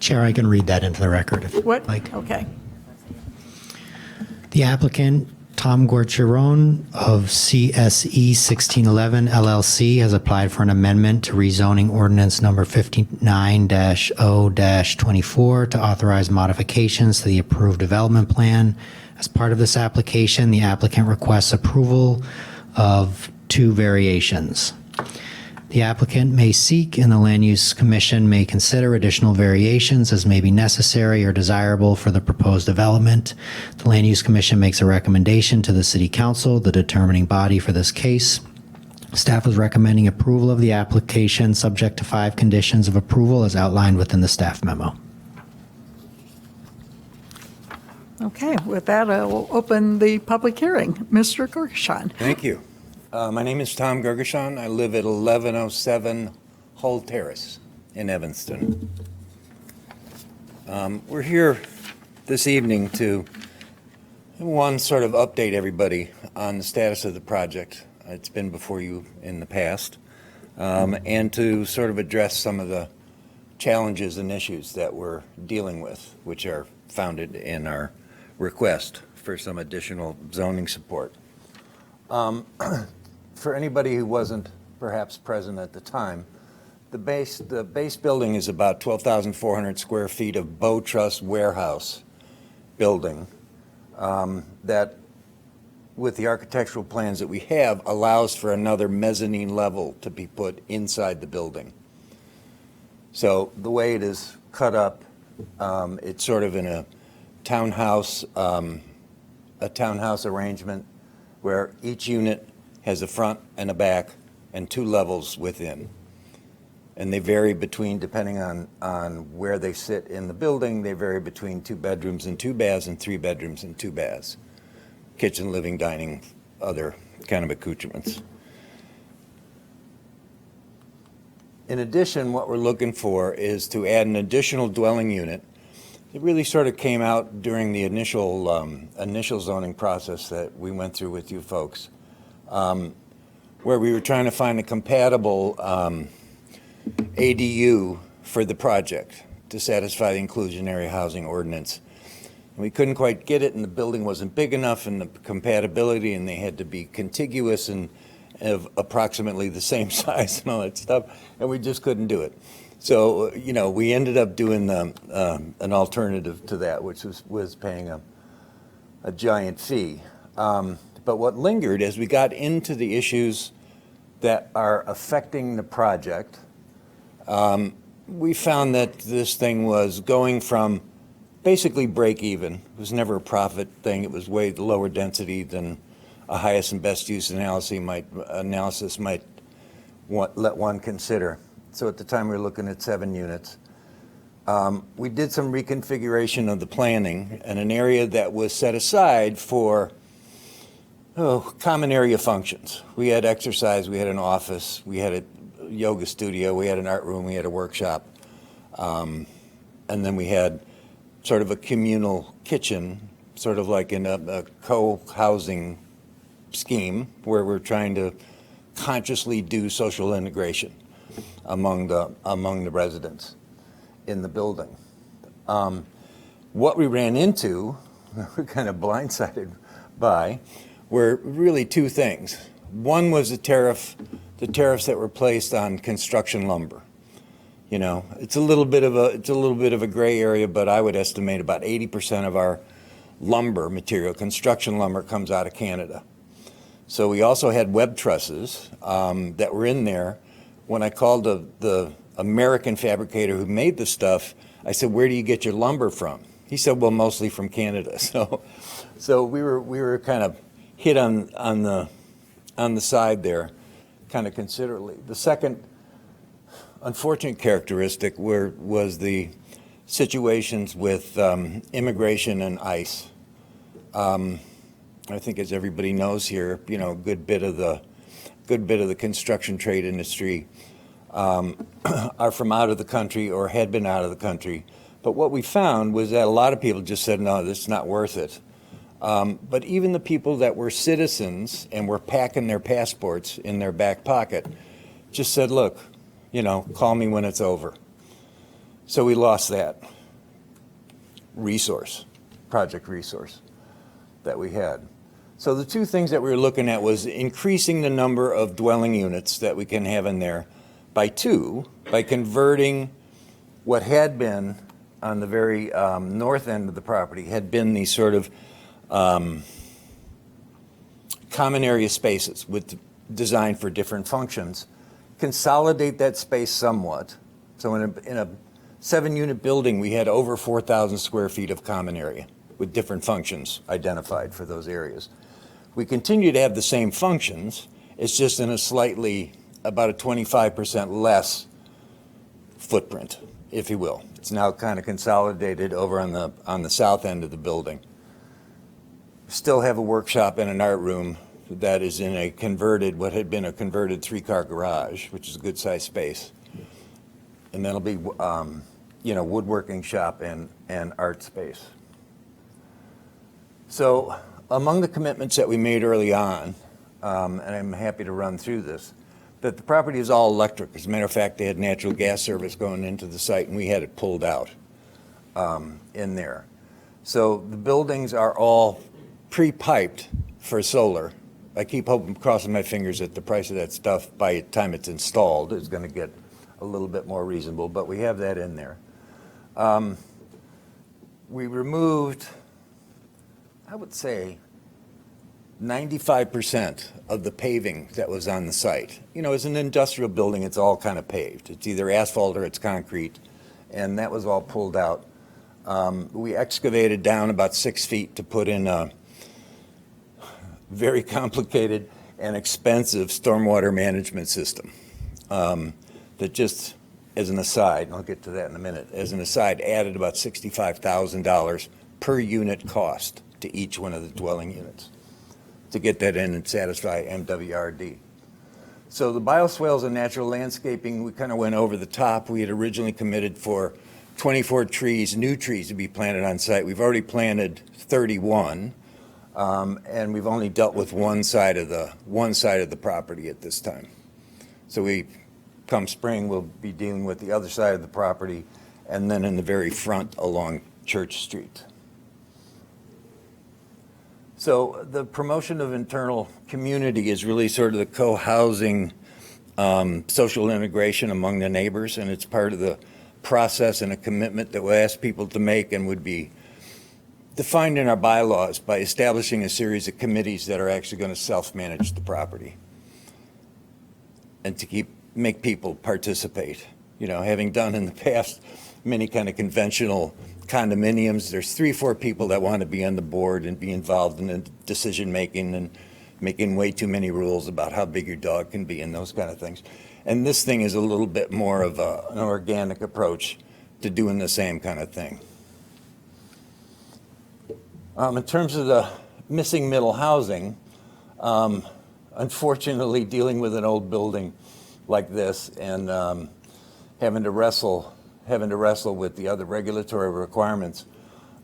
Chair, I can read that into the record if What? like. Okay. The applicant, Tom Gorcheron of CSE 1611 LLC, has applied for an amendment to rezoning ordinance number 59-0-24 to authorize modifications to the approved development plan. As part of this application, the applicant requests approval of 2 variations. The applicant may seek and the Land Use Commission may consider additional variations as may be necessary or desirable for the proposed development. The Land Use Commission makes a recommendation to the City Council, the determining body for this case. Staff is recommending approval of the application subject to 5 conditions of approval as outlined within the staff memo. Okay, with that, I will open the public hearing. Mr. Gershon. Thank you. My name is Tom Gergeshon. I live at 1107 Hull Terrace in Evanston. We're here this evening to, one, sort of update everybody on the status of the project. It's been before you in the past. And to sort of address some of the challenges and issues that we're dealing with, which are founded in our request for some additional zoning support. For anybody who wasn't perhaps present at the time, the base building is about 12,400 square feet of Bow Truss warehouse building that, with the architectural plans that we have, allows for another mezzanine level to be put inside the building. So the way it is cut up, it's sort of in a townhouse arrangement where each unit has a front and a back and 2 levels within. And they vary between, depending on where they sit in the building, they vary between 2 bedrooms and 2 baths and 3 bedrooms and 2 baths. Kitchen, living, dining, other kind of accoutrements. In addition, what we're looking for is to add an additional dwelling unit. It really sort of came out during the initial zoning process that we went through with you folks, where we were trying to find a compatible ADU for the project to satisfy the inclusionary housing ordinance. And we couldn't quite get it, and the building wasn't big enough, and the compatibility, and they had to be contiguous and of approximately the same size and all that stuff, and we just couldn't do it. So, you know, we ended up doing an alternative to that, which was paying a giant fee. But what lingered as we got into the issues that are affecting the project, we found that this thing was going from basically break even. It was never a profit thing. It was way lower density than a highest and best use analysis might let one consider. So at the time we were looking at 7 units. We did some reconfiguration of the planning and an area that was set aside for common area functions. We had exercise, we had an office, we had a yoga studio, we had an art room, we had a workshop, and then we had sort of a communal kitchen, sort of like in a co-housing scheme where we're trying to consciously do social integration among the residents in the building. What we ran into, we're kind of blindsided by, were really 2 things. One was the tariffs that were placed on construction lumber. You know, it's a little bit of a gray area, but I would estimate about 80% of our lumber material, construction lumber, comes out of Canada. So we also had web trusses that were in there. When I called the American fabricator who made the stuff, I said, "Where do you get your lumber from?" He said, "Well, mostly from Canada." So we were kind of hit on the side there, kind of considerably. The second unfortunate characteristic was the situations with immigration and ICE. I think, as everybody knows here, you know, a good bit of the construction trade industry are from out of the country or had been out of the country. But what we found was that a lot of people just said, "No, this is not worth it." But even the people that were citizens and were packing their passports in their back pocket just said, "Look, you know, call me when it's over." So we lost that project resource that we had. So the 2 things that we were looking at was increasing the number of dwelling units that we can have in there by 2, by converting what had been on the very north end of the property, had been these sort of common area spaces designed for different functions, consolidate that space somewhat. So in a 7-unit building, we had over 4,000 square feet of common area with different functions identified for those areas. We continue to have the same functions, it's just in about a 25% less footprint, if you will. It's now kind of consolidated over on the south end of the building. Still have a workshop and an art room that is in what had been a converted 3-car garage, which is a good sized space. And that'll be, woodworking shop and art space. So among the commitments that we made early on, and I'm happy to run through this, that the property is all electric. As a matter of fact, they had natural gas service going into the site, and we had it pulled out in there. So the buildings are all pre-piped for solar. I keep crossing my fingers that the price of that stuff by the time it's installed is going to get a little bit more reasonable, but we have that in there. We removed, I would say, 95% of the paving that was on the site. You know, as an industrial building, it's all kind of paved. It's either asphalt or it's concrete, and that was all pulled out. We excavated down about 6 feet to put in very complicated and expensive stormwater management system that just, as an aside, and I'll get to that in a minute, as an aside, added about $65,000 per unit cost to each one of the dwelling units to get that in and satisfy MWRD. So the bioswales and natural landscaping, we kind of went over the top. We had originally committed for 24 trees, new trees to be planted on site. We've already planted 31, and we've only dealt with one side of the property at this time. So come spring, we'll be dealing with the other side of the property, and then in the very front along Church Street. So the promotion of internal community is really sort of the co-housing, social integration among the neighbors, and it's part of the process and a commitment that we ask people to make and would be defined in our bylaws by establishing a series of committees that are actually going to self-manage the property and to make people participate. You know, having done in the past many kind of conventional condominiums, there's 3 or 4 people that want to be on the board and be involved in the decision-making and making way too many rules about how big your dog can be and those kind of things. And this thing is a little bit more of an organic approach to doing the same kind of thing. In terms of the missing middle housing, unfortunately, dealing with an old building like this and having to wrestle with the other regulatory requirements,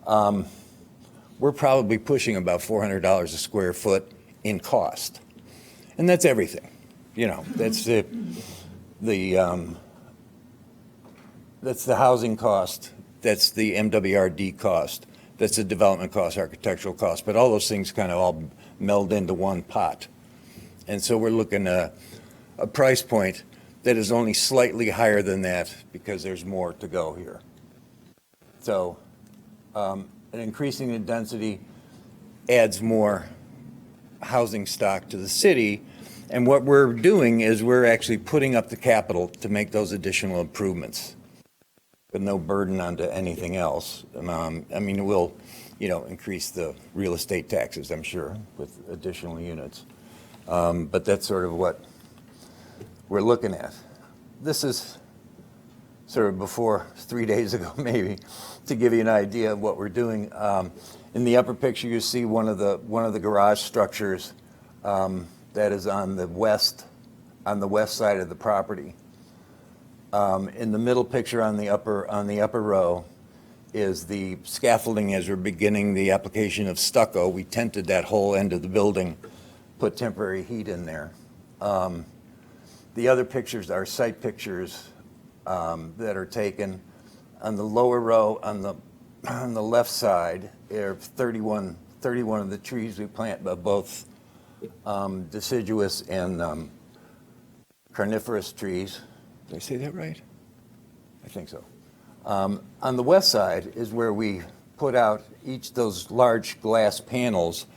we're probably pushing about $400 a square foot in cost, and that's everything. You know, that's that's the housing cost, that's the MWRD cost, that's the development cost, architectural cost, but all those things kind of all meld into one pot. And so we're looking at a price point that is only slightly higher than that because there's more to go here. So an increasing the density adds more housing stock to the city. And what we're doing is we're actually putting up the capital to make those additional improvements with no burden onto anything else. I mean, it will, you know, increase the real estate taxes, I'm sure, with additional units. But that's sort of what we're looking at. This is sort of before 3 days ago, maybe, to give you an idea of what we're doing. In the upper picture, you see one of the garage structures that is on the west side of the property. In the middle picture on the upper row is the scaffolding as we're beginning the application of stucco. We tented that whole end of the building, put temporary heat in there. The other pictures are site pictures that are taken. On the lower row, on the left side, there are 31 of the trees we plant, both deciduous and carnivorous trees. Did I say that right? I think so. On the west side is where we put out those large glass panels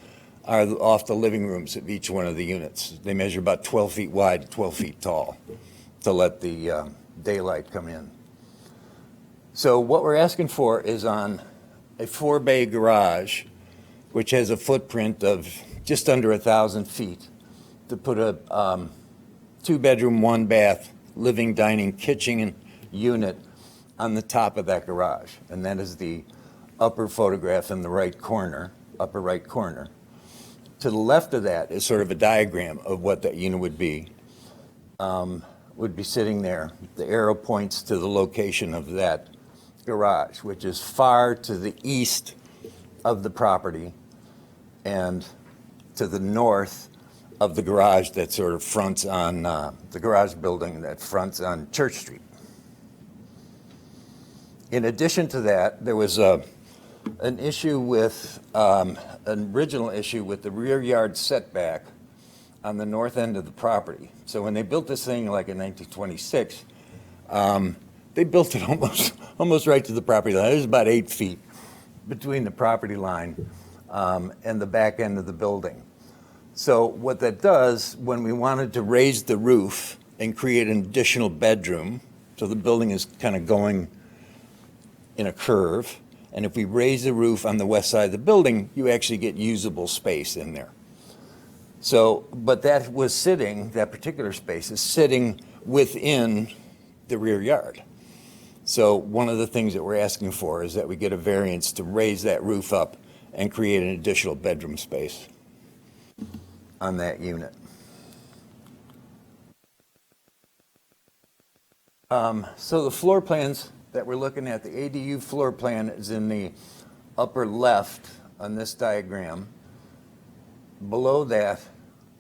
are off the living rooms of each one of the units. They measure about 12 feet wide, 12 feet tall to let the daylight come in. So what we're asking for is on a 4-bay garage, which has a footprint of just under 1,000 feet, to put a 2-bedroom, 1-bath, living, dining, kitchen unit on the top of that garage. And that is the upper photograph in the right corner, upper right corner. To the left of that is sort of a diagram of what that unit would be sitting there. The arrow points to the location of that garage, which is far to the east of the property and to the north of the garage that sort of fronts on the garage building that fronts on Church Street. In addition to that, there was an original issue with the rear yard setback on the north end of the property. So when they built this thing like in 1926, they built it almost right to the property line. There's about 8 feet between the property line and the back end of the building. So what that does, when we wanted to raise the roof and create an additional bedroom, so the building is kind of going in a curve, and if we raise the roof on the west side of the building, you actually get usable space in there. So, but that was sitting, that particular space is sitting within the rear yard. So one of the things that we're asking for is that we get a variance to raise that roof up and create an additional bedroom space on that unit. So the floor plans that we're looking at, the ADU floor plan is in the upper left on this diagram. Below that,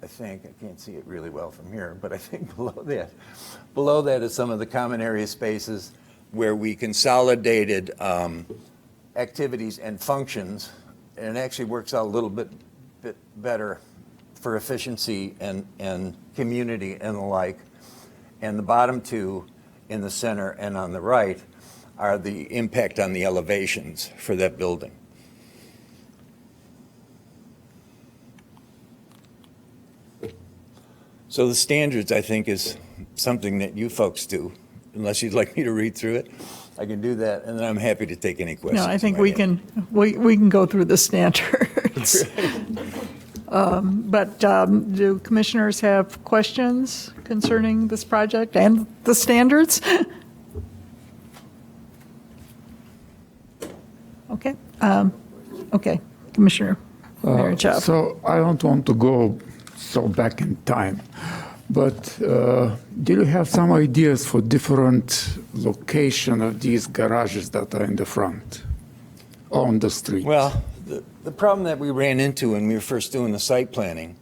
I think, I can't see it really well from here, but I think below that is some of the common area spaces where we consolidated activities and functions, and it actually works out a little bit better for efficiency and community and the like. And the bottom two in the center and on the right are the impact on the elevations for that building. So the standards, I think, is something that you folks do. Unless you'd like me to read through it, I can do that, and then I'm happy to take any questions. No, I think you we might have. we can go through the standards. But do commissioners have questions concerning this project and the standards? Okay. Okay, Commissioner Marichov. So I don't want to go so back in time, but do you have some ideas for different location of these garages that are in the front on the street? Well, the problem that we ran into when we were first doing the site planning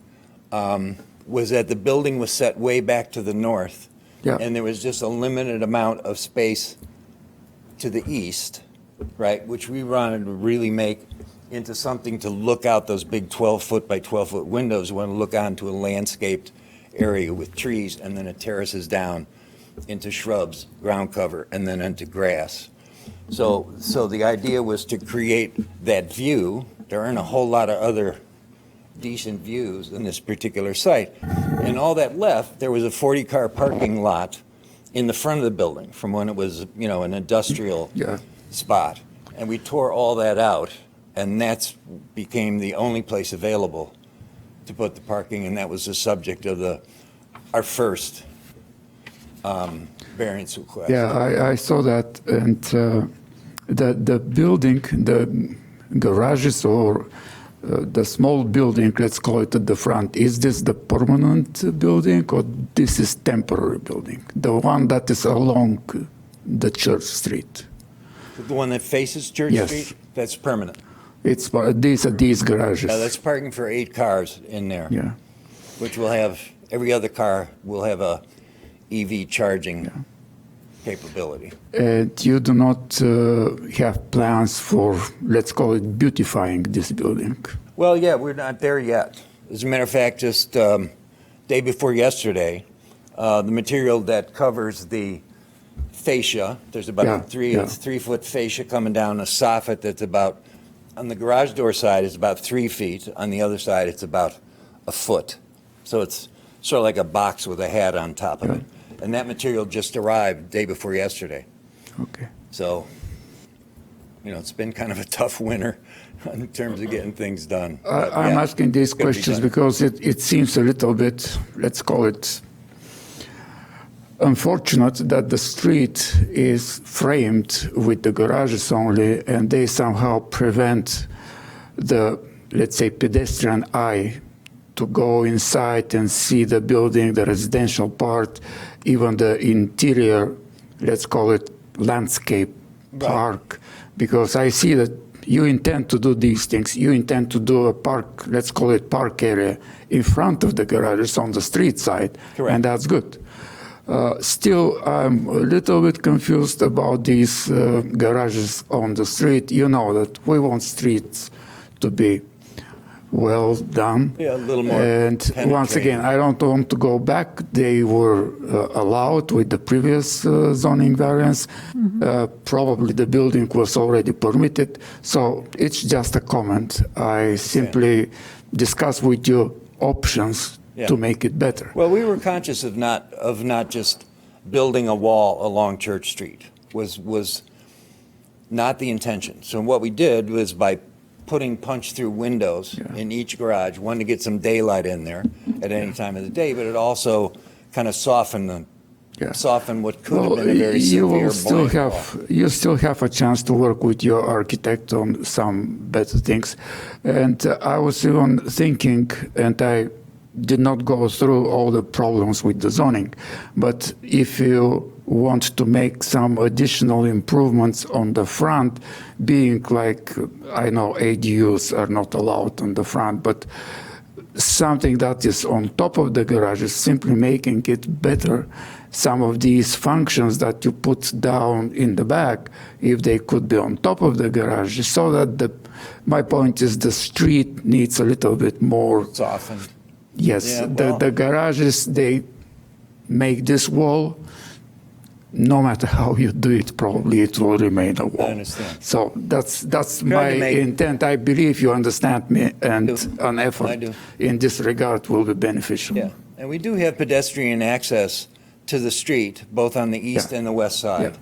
was that the building was set way back to the north, Yeah. and there was just a limited amount of space to the east, right, which we wanted to really make into something to look out those big 12-foot by 12-foot windows. We want to look onto a landscaped area with trees, and then it terraces down into shrubs, ground cover, and then into grass. So the idea was to create that view. There aren't a whole lot of other decent views in this particular site. And all that left, there was a 40-car parking lot in the front of the building from when it was, you know, an industrial Yeah. spot. And we tore all that out, and that's became the only place available to put the parking, and that was the subject of our first variance request. Yeah, I saw that, and the building, the garages or the small building, let's call it at the front, is this the permanent building or this is temporary building? The one that is along the Church Street? The one that faces Church Yes. Street, that's permanent. It's these garages. That's parking for 8 cars in there, Yeah. which will have, every other car will have a EV charging capability. And you do not have plans for, let's call it, beautifying this building? Well, yeah, we're not there yet. As a matter of fact, just day before yesterday, the material that covers the fascia, there's about Yeah, a 3-foot fascia coming down a soffit that's about, on the garage door side, it's about 3 feet. On the other side, it's about a foot. So it's sort of like a box with a hat on top of it. And that material just arrived day before yesterday. Okay. So, you know, it's been kind of a tough winter in terms of getting things done. But, I'm yeah, asking these it's gonna be questions done. because it seems a little bit, let's call it, unfortunate that the street is framed with the garages only, and they somehow prevent the, let's say, pedestrian eye to go inside and see the building, the residential part, even the interior, let's call it landscape park, because I see that you intend to do these things. You intend to do a park, let's call it park area, in front of the garages on the street side, Correct. and that's good. Still, I'm a little bit confused about these garages on the street. You know that we want streets to be well done. Yeah, a little more And once penetrating. again, I don't want to go back. They were allowed with the previous zoning variance. Probably the building was already permitted. So it's just a comment. I simply discuss with you options Yeah. to make it better. Well, we were conscious of not just building a wall along Church Street was not the intention. So what we did was by putting punch-through windows Yeah. in each garage, one to get some daylight in there at any time of the day, but it also kind of softened Yeah. what could have been a very you will severe still blank wall. you still have a chance to work with your architect on some better things. And I was even thinking, and I did not go through all the problems with the zoning, but if you want to make some additional improvements on the front, being like, I know ADUs are not allowed on the front, but something that is on top of the garage is simply making it better. Some of these functions that you put down in the back, if they could be on top of the garage, so that my point is the street needs a little bit more. Softened. Yes, Yeah, well- the garages, they make this wall, no matter how you do it, probably it will remain a wall. I understand. So that's to my make- intent. I believe you understand me, and do. an I effort do. in this regard will be beneficial. Yeah, and we do have pedestrian access to the street, both on the east Yeah. and the west side.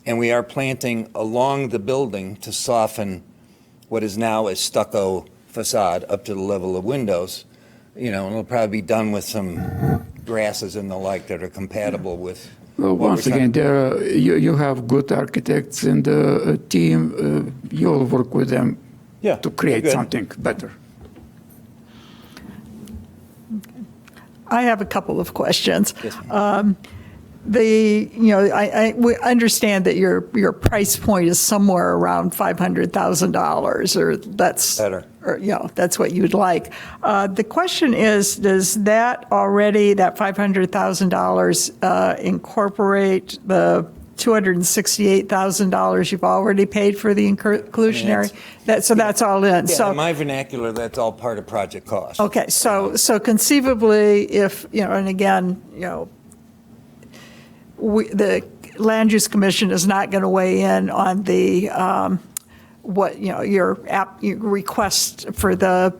And we are planting along the building to soften what is now a stucco facade up to the level of windows. And it'll probably be done with some grasses and the like that are compatible with. Well, what once we're again, trying- you have good architects in the team. You'll work with them Yeah, to create good. something better. I have a couple of questions. Yes, ma'am. We understand that your price point is somewhere around $500,000, or that's Better. or that's what you'd like. The question is, does that $500,000 incorporate the $268,000 you've already paid for the inclusionary? That's all in. Yeah, So in my vernacular, that's all part of project cost. okay, so conceivably, if and again, the Land Use Commission is not going to weigh in on the your request for the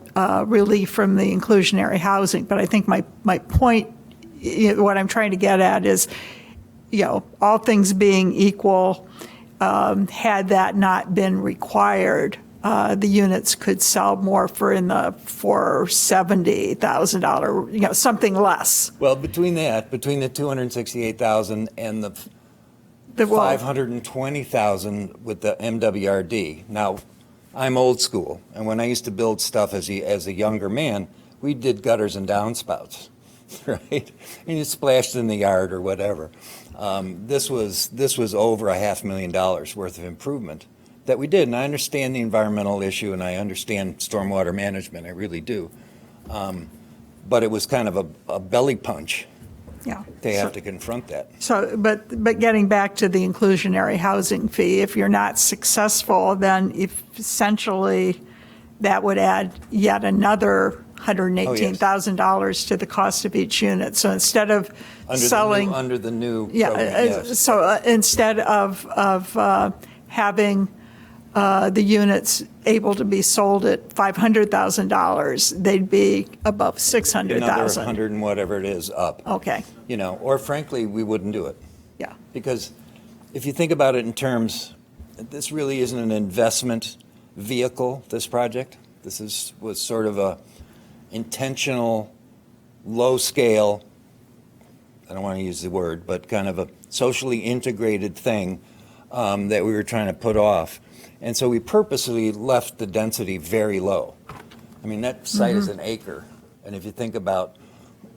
relief from the inclusionary housing. But I think my point, what I'm trying to get at is, all things being equal, had that not been required, the units could sell more for $70,000, something less. Well, between the 268,000 and the Well, 520,000 with the MWRD. Now, I'm old school, and when I used to build stuff as a younger man, we did gutters and downspouts, right? And you splashed in the yard or whatever. This was over $500,000 worth of improvement that we did, and I understand the environmental issue, and I understand stormwater management, I really do. But it was kind of a belly punch. yeah. They have to confront that. So, but getting back to the inclusionary housing fee, if you're not successful, then essentially that would add yet another $118,000 to the cost of each unit. So instead of selling. Under the new Yeah, program, yes. so instead of having the units able to be sold at $500,000, they'd be above Another $600,000. 100 and whatever it is up. Okay, Or frankly, we wouldn't do it. yeah. Because if you think about it in terms, this really isn't an investment vehicle, this project. This was sort of a intentional, low-scale, I don't want to use the word, but kind of a socially integrated thing that we were trying to put off. And so we purposely left the density very low. I mean, that site is an acre. And if you think about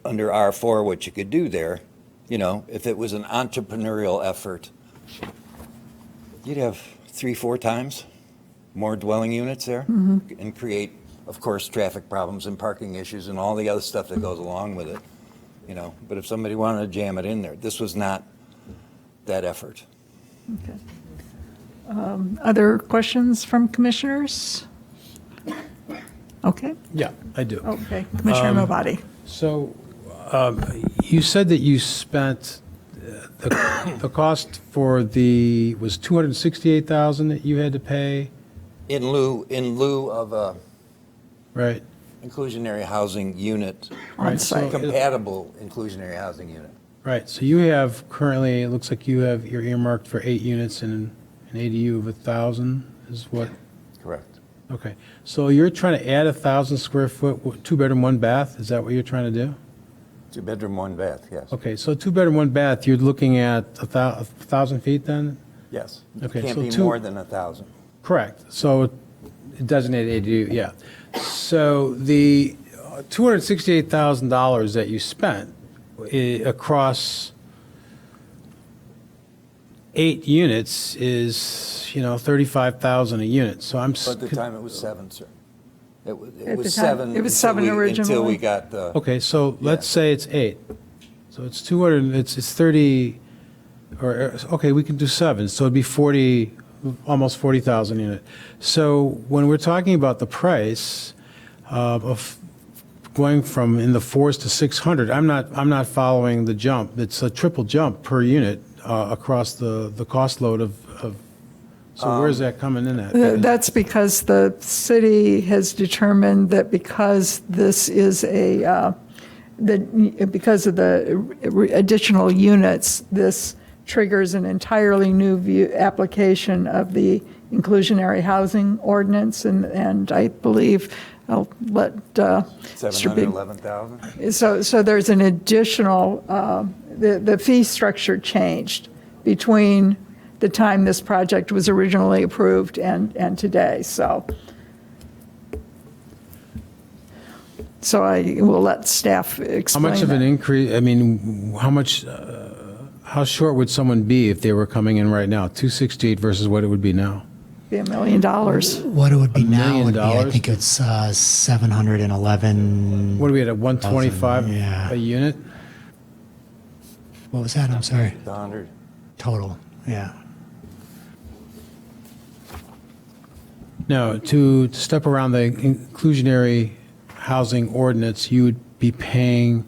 under R4, what you could do there, if it was an entrepreneurial effort, you'd have 3-4 times more dwelling units there and create, of course, traffic problems and parking issues and all the other stuff that goes along with it. But if somebody wanted to jam it in there, this was not that effort. Okay. Other questions from commissioners? Okay, Yeah, I do. okay. Commissioner Mabadi. So you said that you spent, the cost for was $268,000 that you had to pay, In lieu of a right? inclusionary housing unit, On so site. compatible inclusionary housing unit. Right, so you have currently, it looks like you're earmarked for 8 units and an ADU of 1,000 is what Correct. Okay, so you're trying to add 1,000 square foot, two-bedroom, one bath? Is that what you're trying to do? 2-bedroom, 1 bath, yes. Okay, so two-bedroom, one bath, you're looking at 1,000 feet then? Yes. Okay, Can't so be two- more than 1,000. Correct. So designated ADU, yeah. So the $268,000 that you spent across 8 units is, $35,000 a unit. So I'm. But at the time, it was 7, sir. It At was the time, 7. it was until 7 we- Until originally. we got the. Okay, so let's say it's 8. So it's 200, it's 30, or, okay, we can do 7. So it'd be 40, almost 40,000 unit. So when we're talking about the price of going from in the 4s to 600, I'm not following the jump. It's a triple jump per unit across the cost load of, so where's that coming in at? That's because the city has determined that because this is because of the additional units, this triggers an entirely new application of the inclusionary housing ordinance, and I believe I'll let Mr. Big. 711,000? So there's an additional, the fee structure changed between the time this project was originally approved and today, so. So I will let staff How explain much of an that. increase, I mean, how short would someone be if they were coming in right now? 268 versus what it would be now? Be $1 million. What it would be $1 now million would be, I dollars? think it's 711. What are we at 125 yeah. a unit? What was that? I'm sorry. 100. Total, yeah. No, to step around the inclusionary housing ordinance, you would be paying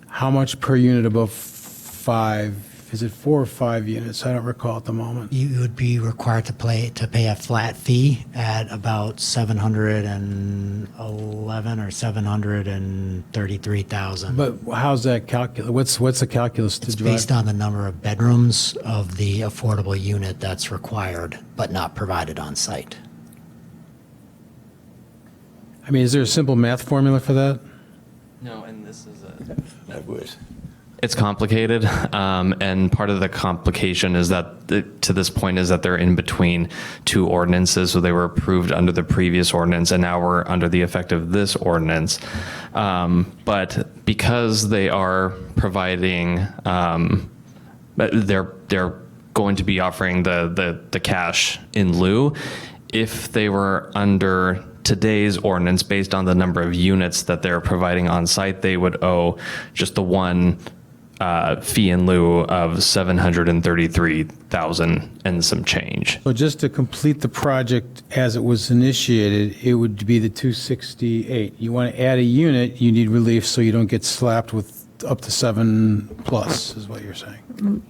how much per unit above 5? Is it 4 or 5 units? I don't recall at the moment. You would be required to pay a flat fee at about 711 or 733,000. But how's that calculus? What's the calculus to It's drive? based on the number of bedrooms of the affordable unit that's required but not provided on site. I mean, is there a simple math formula for that? No, and this is I wish. It's complicated, and part of the complication is that, to this point, is that they're in between 2 ordinances. So they were approved under the previous ordinance, and now we're under the effect of this ordinance. But because they are providing, they're going to be offering the cash in lieu. If they were under today's ordinance, based on the number of units that they're providing on site, they would owe just the one fee in lieu of 733,000 and some change. So just to complete the project as it was initiated, it would be the 268. You want to add a unit, you need relief so you don't get slapped with up to 7+, is what you're saying.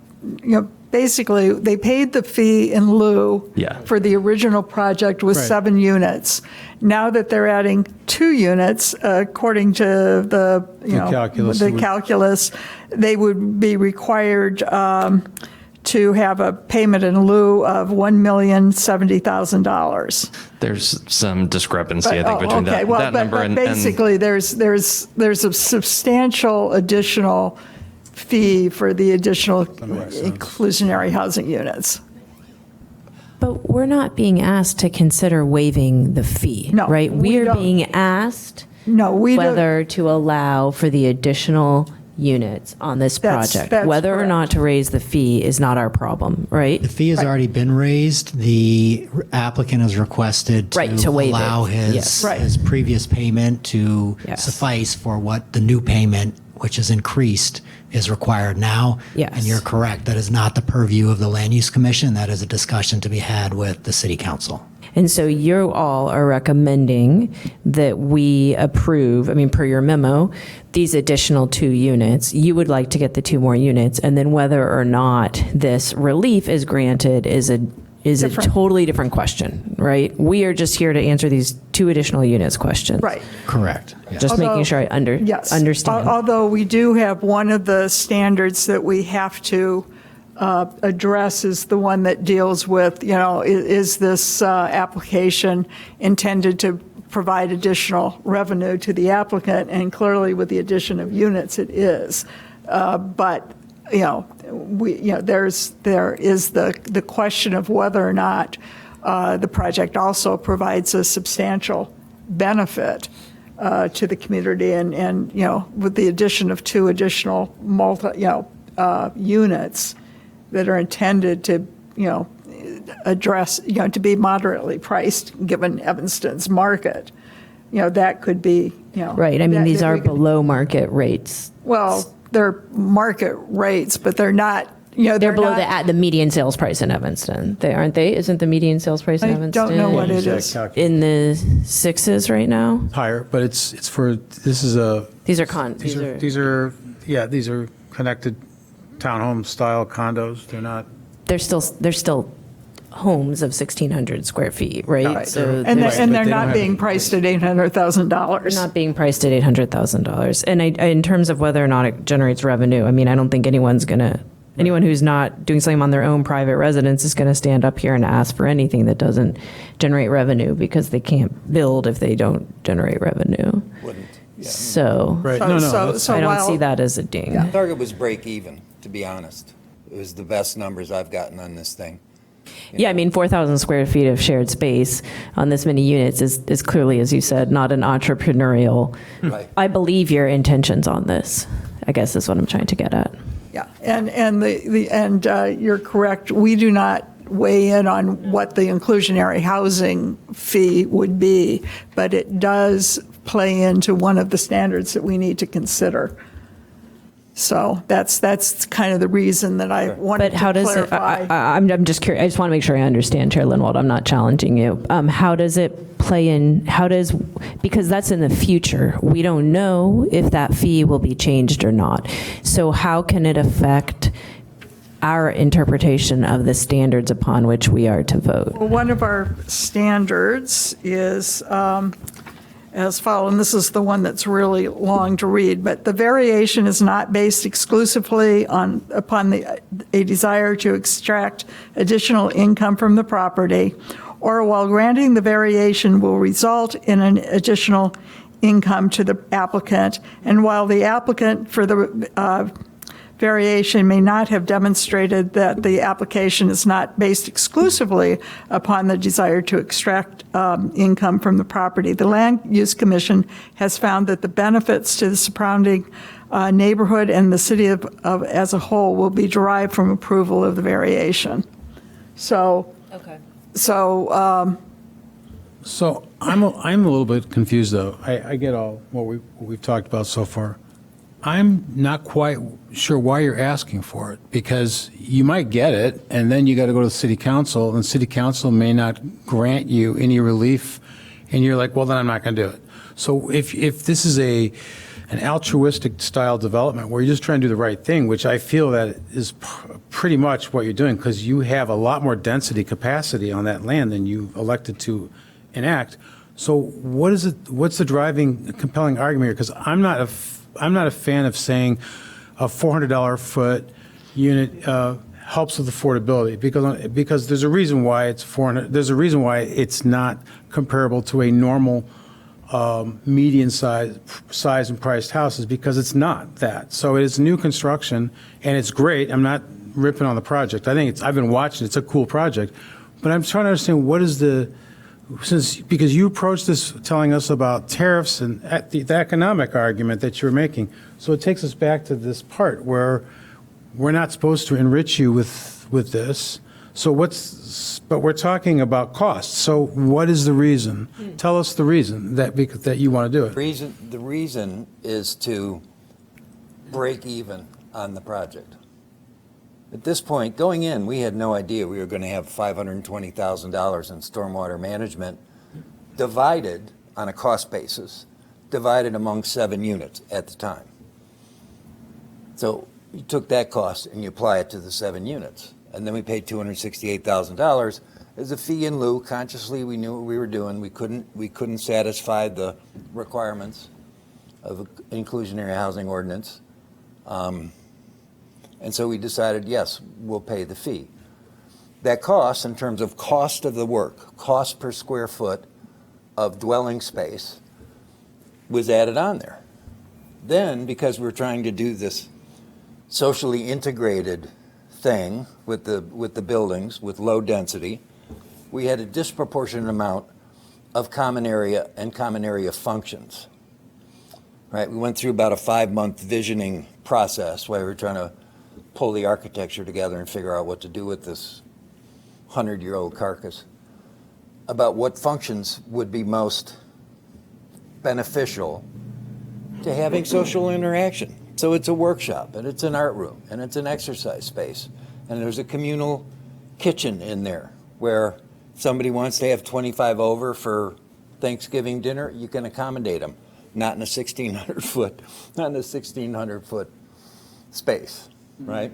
Basically, they paid the fee in lieu Yeah. for the original project with Right. 7 units. Now that they're adding 2 units, according to the, calculus, the it would- calculus, they would be required to have a payment in lieu of $1,070,000. There's some discrepancy, I think, between that number but and basically, there's a substantial additional fee for the additional makes sense. inclusionary housing units. But we're not being asked to consider waiving the fee, No, right? we We are don't. being asked No, we don't. whether to allow for the additional units on this project. that's Whether or correct. not to raise the fee is not our problem, right? The fee has already been raised. The applicant has requested Right, to to waive it. allow Yes. Right. his previous payment to Yes. suffice for what the new payment, which is increased, is required now. Yes. And you're correct. That is not the purview of the Land Use Commission. That is a discussion to be had with the City Council. And so you all are recommending that we approve, I mean, per your memo, these additional 2 units. You would like to get the 2 more units, and then whether or not this relief is granted is a Different. totally different question, right? We are just here to answer these 2 additional units questions. Right. Correct. Yes. Just making Although- sure I Yes. understand. Although we do have one of the standards that we have to address is the one that deals with, is this application intended to provide additional revenue to the applicant? And clearly, with the addition of units, it is. But there is the question of whether or not the project also provides a substantial benefit to the community, and with the addition of 2 additional units that are intended to address, to be moderately priced given Evanston's market, that could be, Right, I mean, these are below market rates. well, they're market rates, but they're not, They're below not, the median sales price in Evanston. Aren't they? Isn't the median sales price in I Evanston? don't know what it is. In the 6s right now? Higher, but it's for, these are connected townhome style condos. They're not. They're still homes of 1,600 square feet, right? Right. So And there's- they're they don't not have- being priced at $800,000. they're not being priced at $800,000. And in terms of whether or not it generates revenue, I mean, I don't think anyone who's not doing something on their own private residence is going to stand up here and ask for anything that doesn't generate revenue, because they can't build if they don't generate revenue. Wouldn't. Yeah. So Right. So- No, no. so- that's- so I don't while- see that as a ding. The target was break even, to be honest. It was the best numbers I've gotten on this thing. Yeah, I mean, 4,000 square feet of shared space on this many units is clearly, as you said, not an entrepreneurial. Right. I believe your intentions on this, I guess is what I'm trying to get at. Yeah, and you're correct. We do not weigh in on what the inclusionary housing fee would be, but it does play into one of the standards that we need to consider. So that's kind of the reason that I wanted But to how does it, clarify. I'm just curious, I just want to make sure I understand, Chair Lindwald, I'm not challenging you. How does it play in, because that's in the future. We don't know if that fee will be changed or not. So how can it affect our interpretation of the standards upon which we are to vote? Well, one of our standards is as follows, and this is the one that's really long to read, but the variation is not based exclusively upon a desire to extract additional income from the property, or while granting the variation will result in an additional income to the applicant, and while the applicant for the variation may not have demonstrated that the application is not based exclusively upon the desire to extract income from the property. The Land Use Commission has found that the benefits to the surrounding neighborhood and the city as a whole will be derived from approval of the variation. So, so I'm a little bit confused, though. I get all what we've talked about so far. I'm not quite sure why you're asking for it, because you might get it, and then you got to go to the city council, and city council may not grant you any relief, and you're like, well, then I'm not going to do it. So if this is an altruistic style development where you're just trying to do the right thing, which I feel that is pretty much what you're doing, because you have a lot more density capacity on that land than you elected to enact. So what is it? What's the driving, compelling argument here? Because I'm not a fan of saying a $400 foot unit helps with affordability, because there's a reason why it's 400. There's a reason why it's not comparable to a normal median size and priced houses, because it's not that. So it is new construction, and it's great. I'm not ripping on the project. I think I've been watching. It's a cool project, but I'm trying to understand what is because you approached this telling us about tariffs and the economic argument that you were making. So it takes us back to this part where we're not supposed to enrich you with this. So but we're talking about costs. So what is the reason? Tell us the reason that you want to do it. The reason is to break even on the project. At this point, going in, we had no idea we were going to have $520,000 in stormwater management divided on a cost basis, divided among 7 units at the time. So you took that cost and you apply it to the 7 units. And then we paid $268,000 as a fee in lieu. Consciously, we knew what we were doing. We couldn't satisfy the requirements of an inclusionary housing ordinance. And so we decided, yes, we'll pay the fee. That cost, in terms of cost of the work, cost per square foot of dwelling space, was added on there. Then, because we're trying to do this socially integrated thing with the buildings, with low density, we had a disproportionate amount of common area and common area functions. Right? We went through about a 5-month visioning process where we were trying to pull the architecture together and figure out what to do with this 100-year-old carcass, about what functions would be most beneficial to having social interaction. So it's a workshop, and it's an art room, and it's an exercise space, and there's a communal kitchen in there where somebody wants to have 25 over for Thanksgiving dinner, you can accommodate them, not in a 1,600-foot space, right?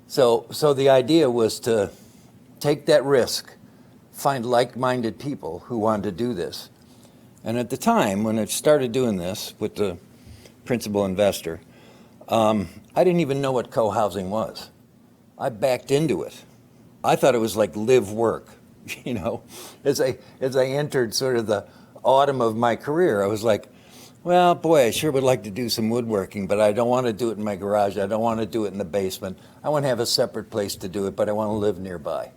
So the idea was to take that risk, find like-minded people who wanted to do this. And at the time, when I started doing this with the principal investor, I didn't even know what co-housing was. I backed into it. I thought it was like live work, you know. As I entered sort of the autumn of my career, I was like, well, boy, I sure would like to do some woodworking, but I don't want to do it in my garage. I don't want to do it in the basement. I want to have a separate place to do it, but I want to live nearby.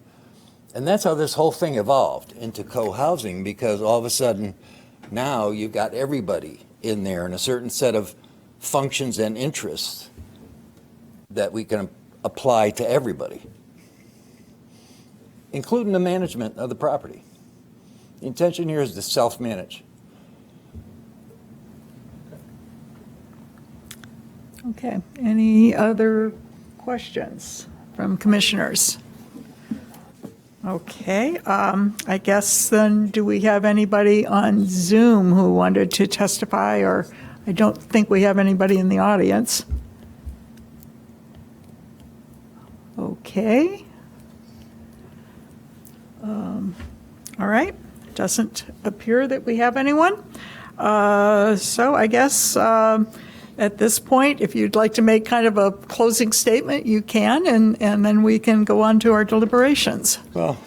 And that's how this whole thing evolved into co-housing, because all of a sudden, now you've got everybody in there and a certain set of functions and interests that we can apply to everybody, including the management of the property. The intention here is to self-manage. Okay, any other questions from commissioners? Okay, I guess then, do we have anybody on Zoom who wanted to testify, or I don't think we have anybody in the audience. Okay. All right, doesn't appear that we have anyone. So I guess at this point, if you'd like to make kind of a closing statement, you can, and then we can go on to our deliberations. Well,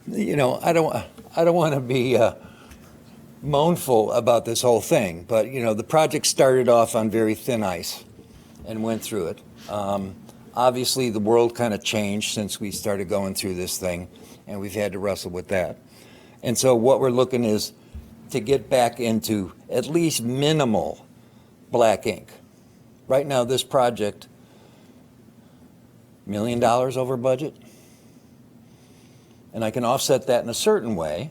you know, I don't want to be mournful about this whole thing, but you know, the project started off on very thin ice and went through it. Obviously, the world kind of changed since we started going through this thing, and we've had to wrestle with that. And so what we're looking is to get back into at least minimal black ink. Right now, this project, $1 million over budget, and I can offset that in a certain way.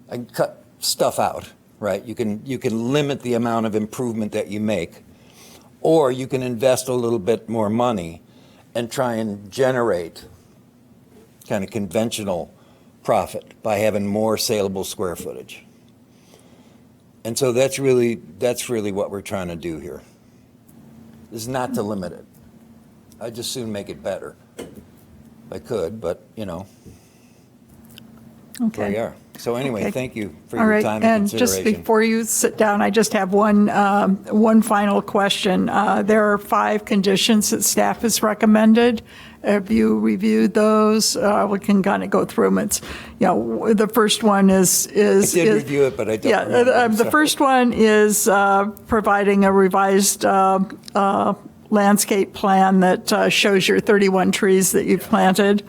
I can cut stuff out, right? You can limit the amount of improvement that you make, or you can invest a little bit more money and try and generate kind of conventional profit by having more saleable square footage. And so that's really what we're trying to do here, is not to limit it. I'd just soon make it better if I could, but you know, Okay. there you are. So anyway, Okay. thank you for All your right, time and and just consideration. before you sit down, I just have one final question. There are 5 conditions that staff has recommended. Have you reviewed those? We can kind of go through them. It's, you know, the first one is. I did review it, but I don't remember. Yeah, the first one is providing a revised landscape plan that shows your 31 trees that you've planted.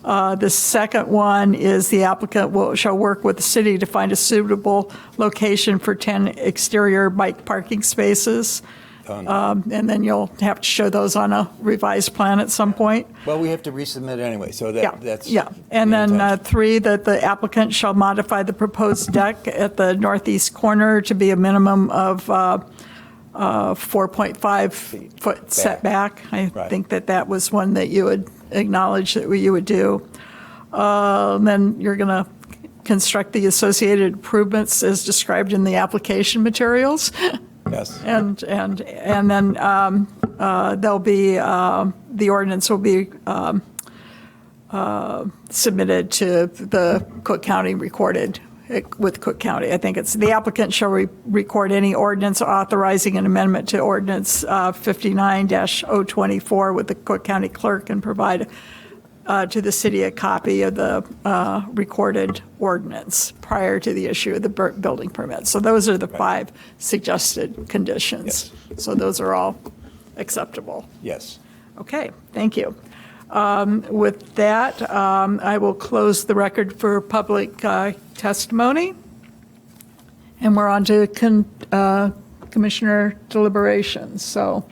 The second one is the applicant shall work with the city to find a suitable location for 10 exterior bike parking spaces. And then you'll have to show those on a revised plan at some point. Well, we have to resubmit anyway, so that's. Yeah, and the then intention. 3, that the applicant shall modify the proposed deck at the northeast corner to be a minimum of 4.5 foot setback. I Right. think that was one that you would acknowledge that you would do. Then you're going to construct the associated improvements as described in the application materials. Yes. And then there'll be, the ordinance will be submitted to the Cook County Recorded with Cook County. I think it's the applicant shall record any ordinance authorizing an amendment to ordinance 59-024 with the Cook County clerk and provide to the city a copy of the recorded ordinance prior to the issue of the building permit. So those are the 5 suggested conditions. Yes. So those are all acceptable. Yes. Okay, thank you. With that, I will close the record for public testimony. And we're on to commissioner deliberations. So,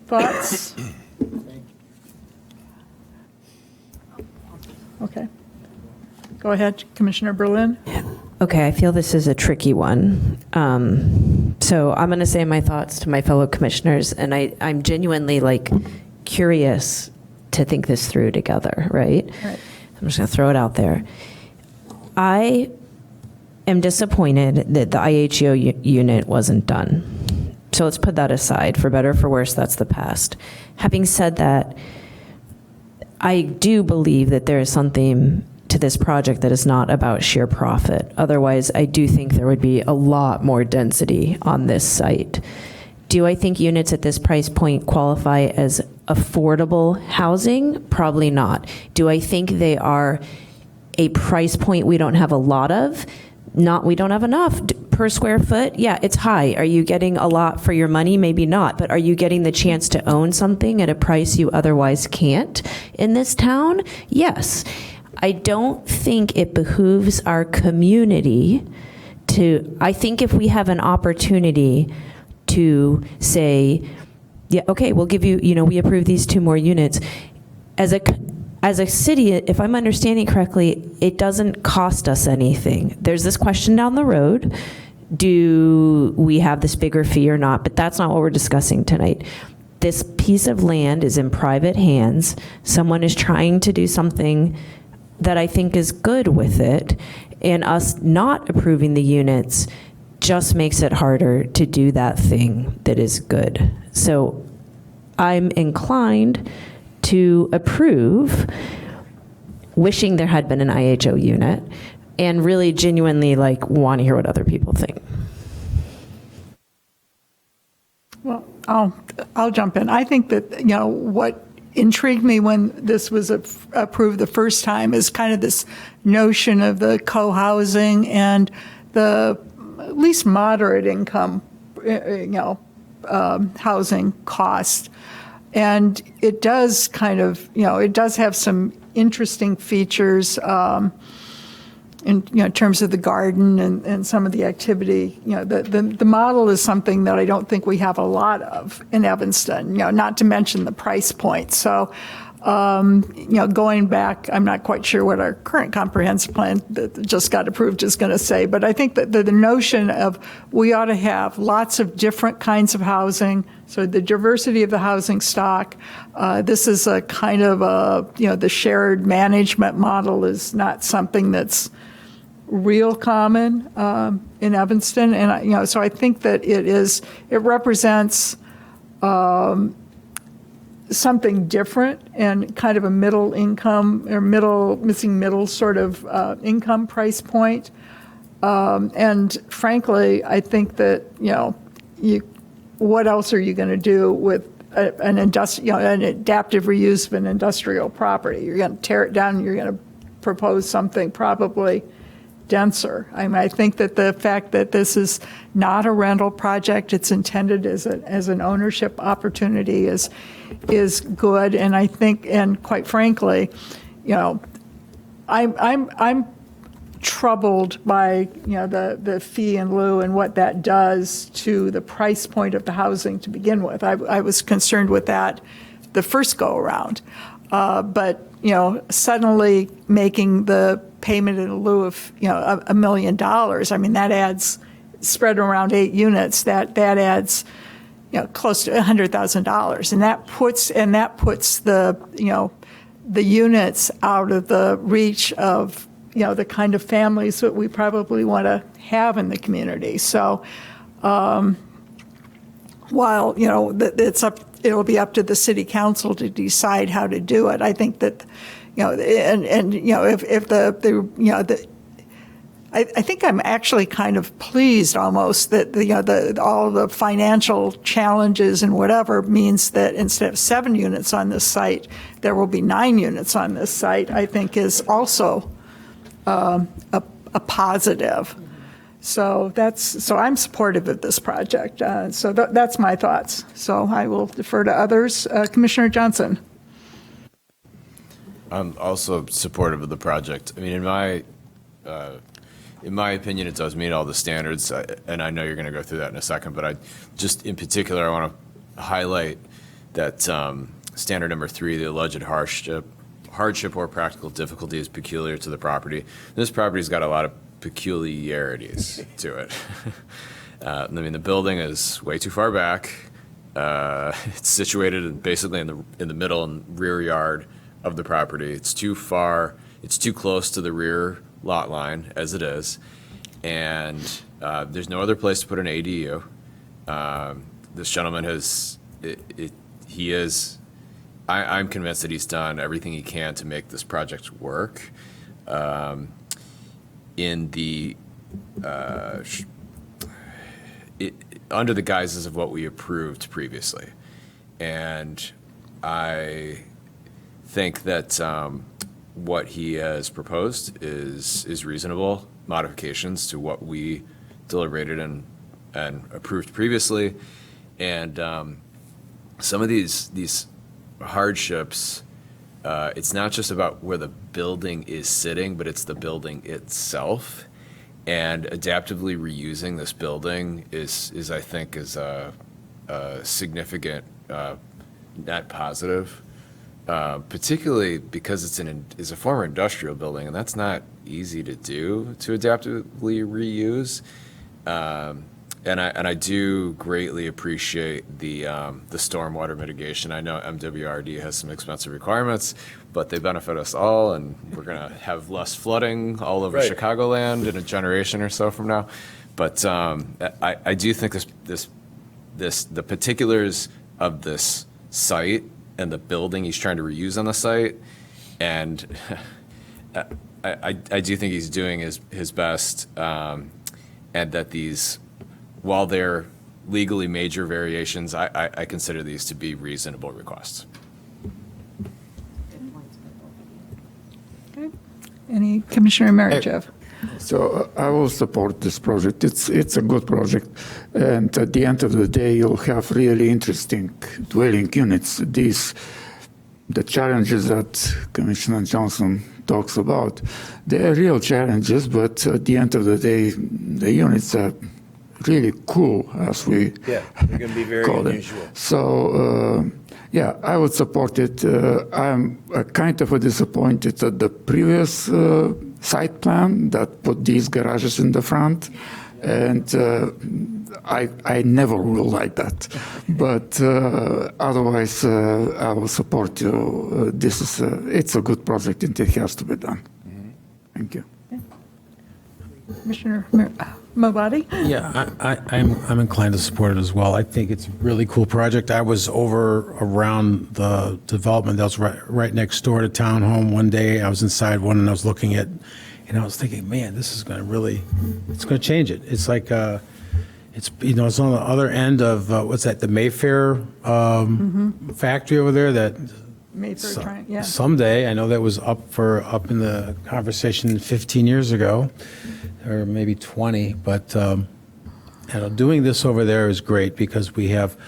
thoughts? Okay. Go ahead, Commissioner Berlin. Okay, I feel this is a tricky one. So I'm going to say my thoughts to my fellow commissioners, and I'm genuinely curious to think this through together, right? Right. I'm just going to throw it out there. I am disappointed that the IHO unit wasn't done. So let's put that aside. For better or for worse, that's the past. Having said that, I do believe that there is something to this project that is not about sheer profit. Otherwise, I do think there would be a lot more density on this site. Do I think units at this price point qualify as affordable housing? Probably not. Do I think they are a price point we don't have a lot of? Not, we don't have enough. Per square foot, yeah, it's high. Are you getting a lot for your money? Maybe not, but are you getting the chance to own something at a price you otherwise can't in this town? Yes. I don't think it behooves our community to, I think if we have an opportunity to say, yeah, okay, we'll give you, we approve these 2 more units. As a city, if I'm understanding correctly, it doesn't cost us anything. There's this question down the road. Do we have this bigger fee or not? But that's not what we're discussing tonight. This piece of land is in private hands. Someone is trying to do something that I think is good with it, and us not approving the units just makes it harder to do that thing that is good. So I'm inclined to approve, wishing there had been an IHO unit, and really genuinely want to hear what other people think. Well, I'll jump in. I think that, what intrigued me when this was approved the first time is kind of this notion of the co-housing and the at least moderate income, housing cost. And it does kind of, it does have some interesting features in terms of the garden and some of the activity. The model is something that I don't think we have a lot of in Evanston, not to mention the price point. So, going back, I'm not quite sure what our current comprehensive plan that just got approved is going to say, but I think that the notion of we ought to have lots of different kinds of housing, so the diversity of the housing stock. This is a kind of the shared management model is not something that's real common in Evanston, and so I think that it represents something different and kind of a middle income or missing middle sort of income price point. And frankly, I think that what else are you going to do with an adaptive reuse of an industrial property? You're going to tear it down. And you're going to propose something probably denser. I think that the fact that this is not a rental project, it's intended as an ownership opportunity is good. And I think, and quite frankly, I'm troubled by the fee in lieu and what that does to the price point of the housing to begin with. I was concerned with that the first go around, but suddenly making the payment in lieu of $1 million. I mean, that adds, spread around 8 units, that adds close to $100,000, and that puts the the units out of the reach of the kind of families that we probably want to have in the community. So while it'll be up to the city council to decide how to do it, I think that if I think I'm actually kind of pleased almost that all the financial challenges and whatever means that instead of 7 units on this site, there will be 9 units on this site, I think is also a positive. So I'm supportive of this project. That's my thoughts. So I will defer to others. Commissioner Johnson. I'm also supportive of the project. I mean, in my opinion, it does meet all the standards, and I know you're going to go through that in a second, but in particular, I want to highlight that standard number 3, the alleged hardship or practical difficulty is peculiar to the property. This property's got a lot of peculiarities to it. I mean, the building is way too far back. It's situated basically in the middle and rear yard of the property. It's too far. It's too close to the rear lot line as it is, and there's no other place to put an ADU. This gentleman I'm convinced that he's done everything he can to make this project work under the guises of what we approved previously. And I think that what he has proposed is reasonable modifications to what we deliberated and approved previously. And some of these hardships, it's not just about where the building is sitting, but it's the building itself. And adaptively reusing this building is I think, a significant net positive. Particularly because it's a former industrial building, and that's not easy to do, to adaptively reuse. And I do greatly appreciate the stormwater mitigation. I know MWRD has some expensive requirements, but they benefit us all, and we're going to have less flooding all over Chicagoland in a generation or so from now. But I do think the particulars of this site and the building he's trying to reuse on the site, and I do think he's doing his best, and that these, while they're legally major variations, I consider these to be reasonable requests. Okay. Any Commissioner Merichev? So I will support this project. It's a good project, and at the end of the day, you'll have really interesting dwelling units. The challenges that Commissioner Johnson talks about, they are real challenges, but at the end of the day, the units are really cool, as we they're going to be very call unusual. them. So I would support it. I'm kind of disappointed at the previous site plan that put these garages in the front, and I never will like that. But otherwise, I will support you. It's a good project, and it has to be done. Thank you. Commissioner Mabadi? Yeah, I'm inclined to support it as well. I think it's a really cool project. I was over around the development that was right next door to Town Home one day. I was inside one and I was looking at, and I was thinking, man, this is going to it's going to change it. It's like, it's on the other end of, what's that, the Mayfair factory over there that Mayfair, yeah. someday, I know that was up in the conversation 15 years ago, or maybe 20, but doing this over there is great because we just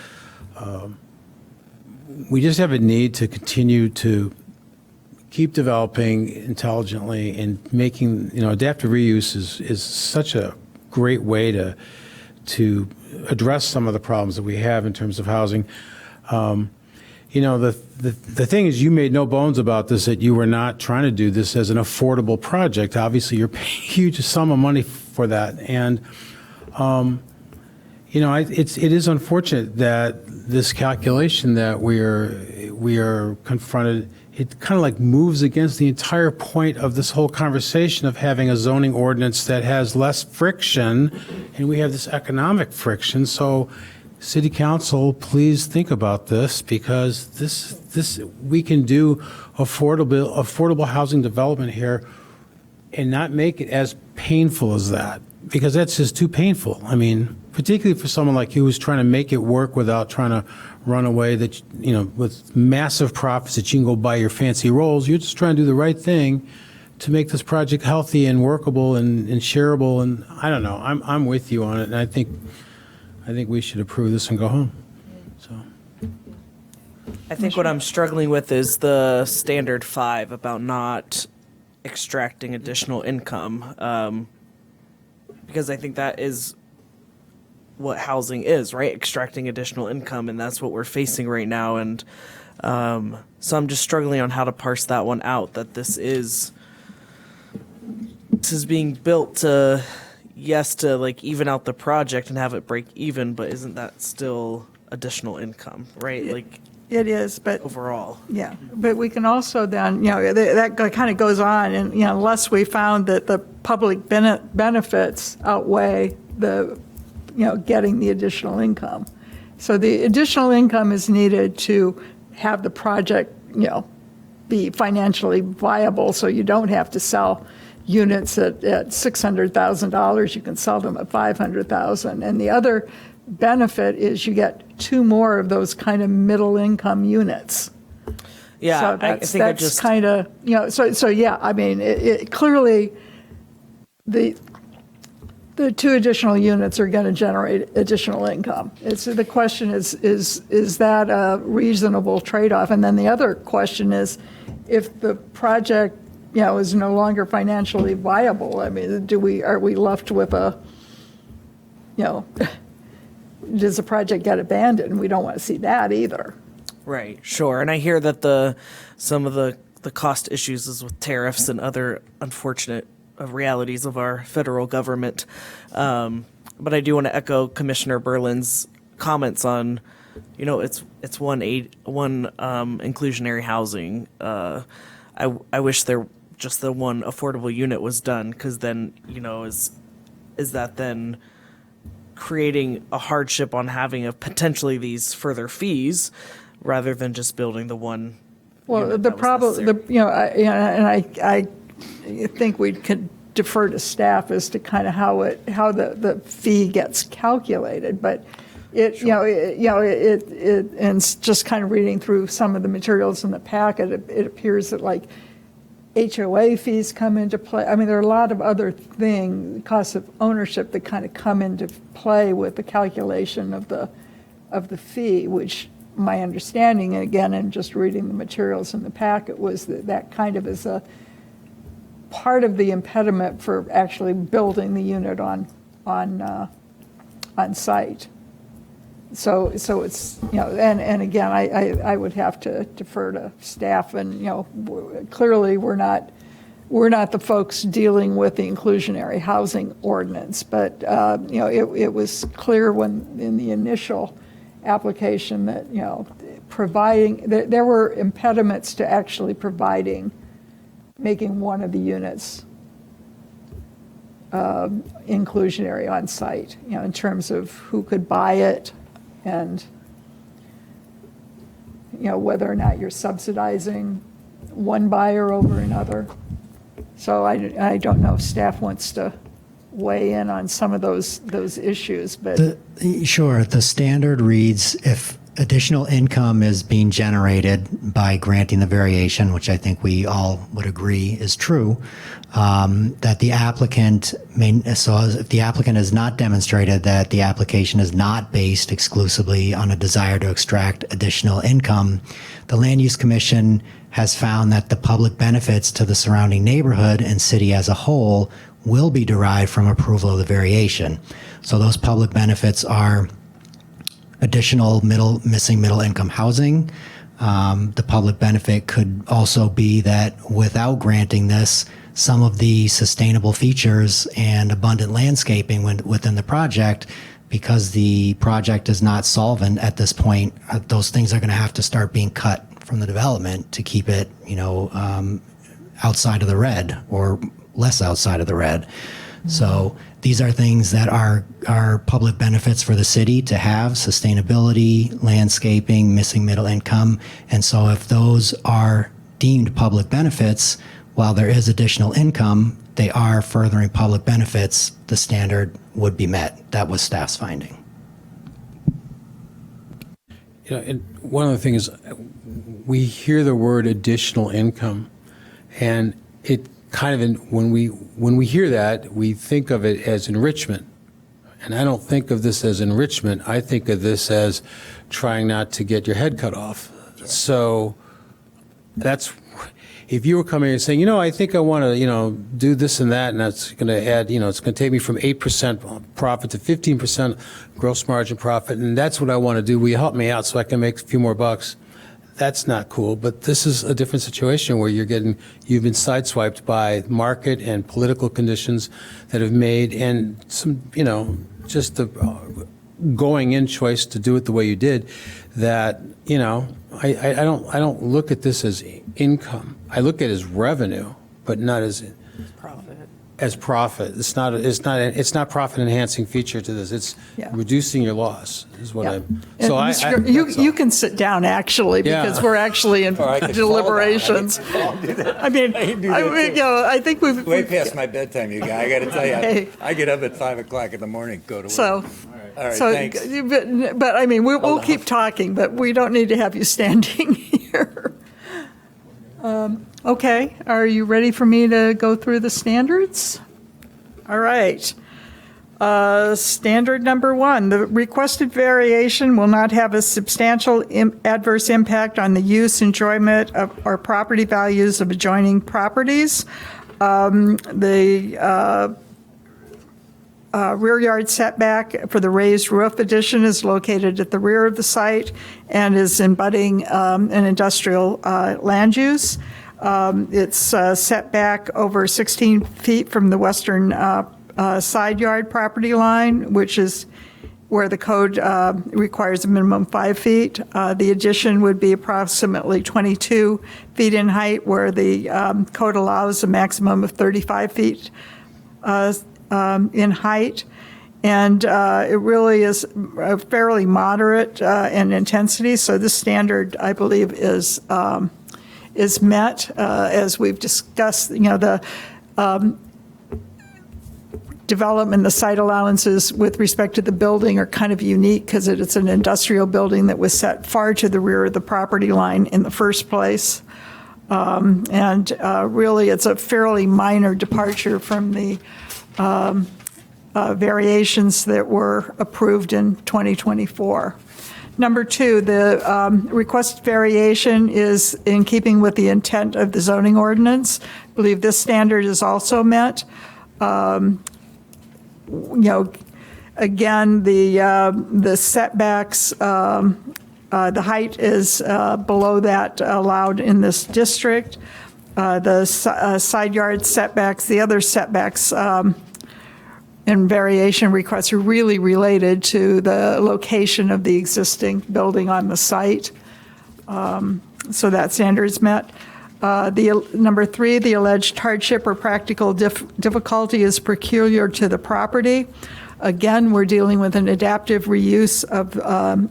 have a need to continue to keep developing intelligently and making, adaptive reuse is such a great way to address some of the problems that we have in terms of housing. The thing is, you made no bones about this, that you were not trying to do this as an affordable project. Obviously, you're paying a huge sum of money for that. And, it is unfortunate that this calculation that we are confronted, it kind of like moves against the entire point of this whole conversation of having a zoning ordinance that has less friction, and we have this economic friction. So, City Council, please think about this, because this we can do affordable housing development here and not make it as painful as that, because that's just too painful. I mean, particularly for someone like you who's trying to make it work without trying to run away, that, you know, with massive profits that you can go buy your fancy rolls. You're just trying to do the right thing to make this project healthy and workable and shareable. And I don't know, I'm with you on it, and I think we should approve this and go home. So. I think what I'm struggling with is the standard 5 about not extracting additional income, because I think that is what housing is, right? Extracting additional income, and that's what we're facing right now. And so I'm just struggling on how to parse that one out, that this is being built to, yes, to like even out the project and have it break even, but isn't that still additional income, right? Like It is, but overall. yeah, but we can also then, that kind of goes on, and, unless we found that the public benefits outweigh the, getting the additional income. So the additional income is needed to have the project, be financially viable, so you don't have to sell units at $600,000, you can sell them at $500,000. And the other benefit is you get 2 more of those kind of middle income units. Yeah, So I think I that's just kind of, so yeah, I mean, it clearly, the 2 additional units are going to generate additional income. The question is that a reasonable trade-off? And then the other question is, if the project, is no longer financially viable, I mean, are we left with a, does the project get abandoned? We don't want to see that either. Right, sure. And I hear that some of the cost issues is with tariffs and other unfortunate realities of our federal government. But I do want to echo Commissioner Berlin's comments on, it's one inclusionary housing. I wish just the one affordable unit was done, because then, is that then creating a hardship on having potentially these further fees rather than just building the one. Well, the problem, I think we could defer to staff as to kind of how the fee gets calculated, but and just kind of reading through some of the materials in the packet, it appears that like HOA fees come into play. I mean, there are a lot of other costs of ownership that kind of come into play with the calculation of the fee, which my understanding, again, and just reading the materials in the packet, was that kind of is a part of the impediment for actually building the unit on site. So it's, and again, I would have to defer to staff, and, clearly we're not the folks dealing with the inclusionary housing ordinance, but, it was clear in the initial application that, there were impediments to actually making one of the units inclusionary on site, in terms of who could buy it, and whether or not you're subsidizing one buyer over another. So I don't know if staff wants to weigh in on some of those issues, but Sure. The standard reads, if additional income is being generated by granting the variation, which I think we all would agree is true, that the applicant if the applicant has not demonstrated that the application is not based exclusively on a desire to extract additional income, the Land Use Commission has found that the public benefits to the surrounding neighborhood and city as a whole will be derived from approval of the variation. So those public benefits are additional missing middle income housing. The public benefit could also be that without granting this, some of the sustainable features and abundant landscaping within the project, because the project is not solvent at this point, those things are going to have to start being cut from the development to keep it, outside of the red or less outside of the red. So these are things that are public benefits for the city to have: sustainability, landscaping, missing middle income. And so if those are deemed public benefits, while there is additional income, they are furthering public benefits, the standard would be met. That was staff's finding. You know, and one of the things, we hear the word additional income, and it kind of, when we hear that, we think of it as enrichment. And I don't think of this as enrichment. I think of this as trying not to get your head cut off. So that's, if you were coming and saying, I think I want to, do this and that, and that's going to add, it's going to take me from 8% profit to 15% gross margin profit, and that's what I want to do. Will you help me out so I can make a few more bucks? That's not cool. But this is a different situation where you've been sideswiped by market and political conditions that have made, and some, just the going in choice to do it the way you did, that, I don't look at this as income. I look at it as revenue, but not as profit. As profit. It's not profit enhancing feature to this. It's reducing your loss is what I'm. So you can sit down actually, because we're actually in deliberations. I think we've Way past my bedtime, you guys. I got to tell you, I get up at 5 o'clock in the morning, go to work. So. All right, So, thanks. but I mean, we'll keep talking, but we don't need to have you standing here. Okay, are you ready for me to go through the standards? All right. Standard number 1, the requested variation will not have a substantial adverse impact on the use, enjoyment of, or property values of adjoining properties. Rear yard setback for the raised roof addition is located at the rear of the site and is abutting an industrial land use. It's setback over 16 feet from the western side yard property line, which is where the code requires a minimum 5 feet. The addition would be approximately 22 feet in height, where the code allows a maximum of 35 feet in height, and it really is fairly moderate in intensity. So this standard, I believe, is met, as we've discussed. The development, the site allowances with respect to the building are kind of unique because it's an industrial building that was set far to the rear of the property line in the first place. And really, it's a fairly minor departure from the variations that were approved in 2024. Number 2, the requested variation is in keeping with the intent of the zoning ordinance. I believe this standard is also met. Again, the setbacks, the height is below that allowed in this district. The side yard setbacks, the other setbacks and variation requests are really related to the location of the existing building on the site. So that standard is met. Number 3, the alleged hardship or practical difficulty is peculiar to the property. Again, we're dealing with an adaptive reuse of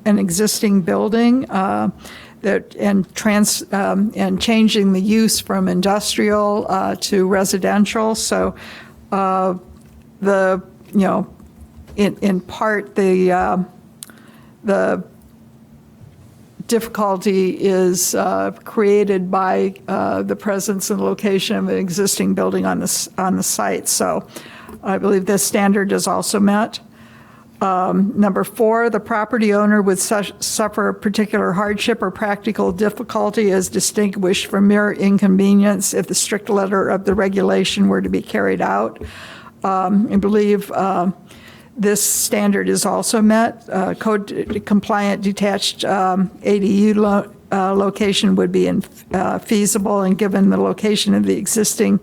an existing building and changing the use from industrial to residential. So in part the difficulty is created by the presence and location of an existing building on the site. So I believe this standard is also met. Number 4, the property owner would suffer a particular hardship or practical difficulty as distinguished from mere inconvenience if the strict letter of the regulation were to be carried out. I believe this standard is also met. Code-compliant detached ADU location would be feasible, and given the location of the existing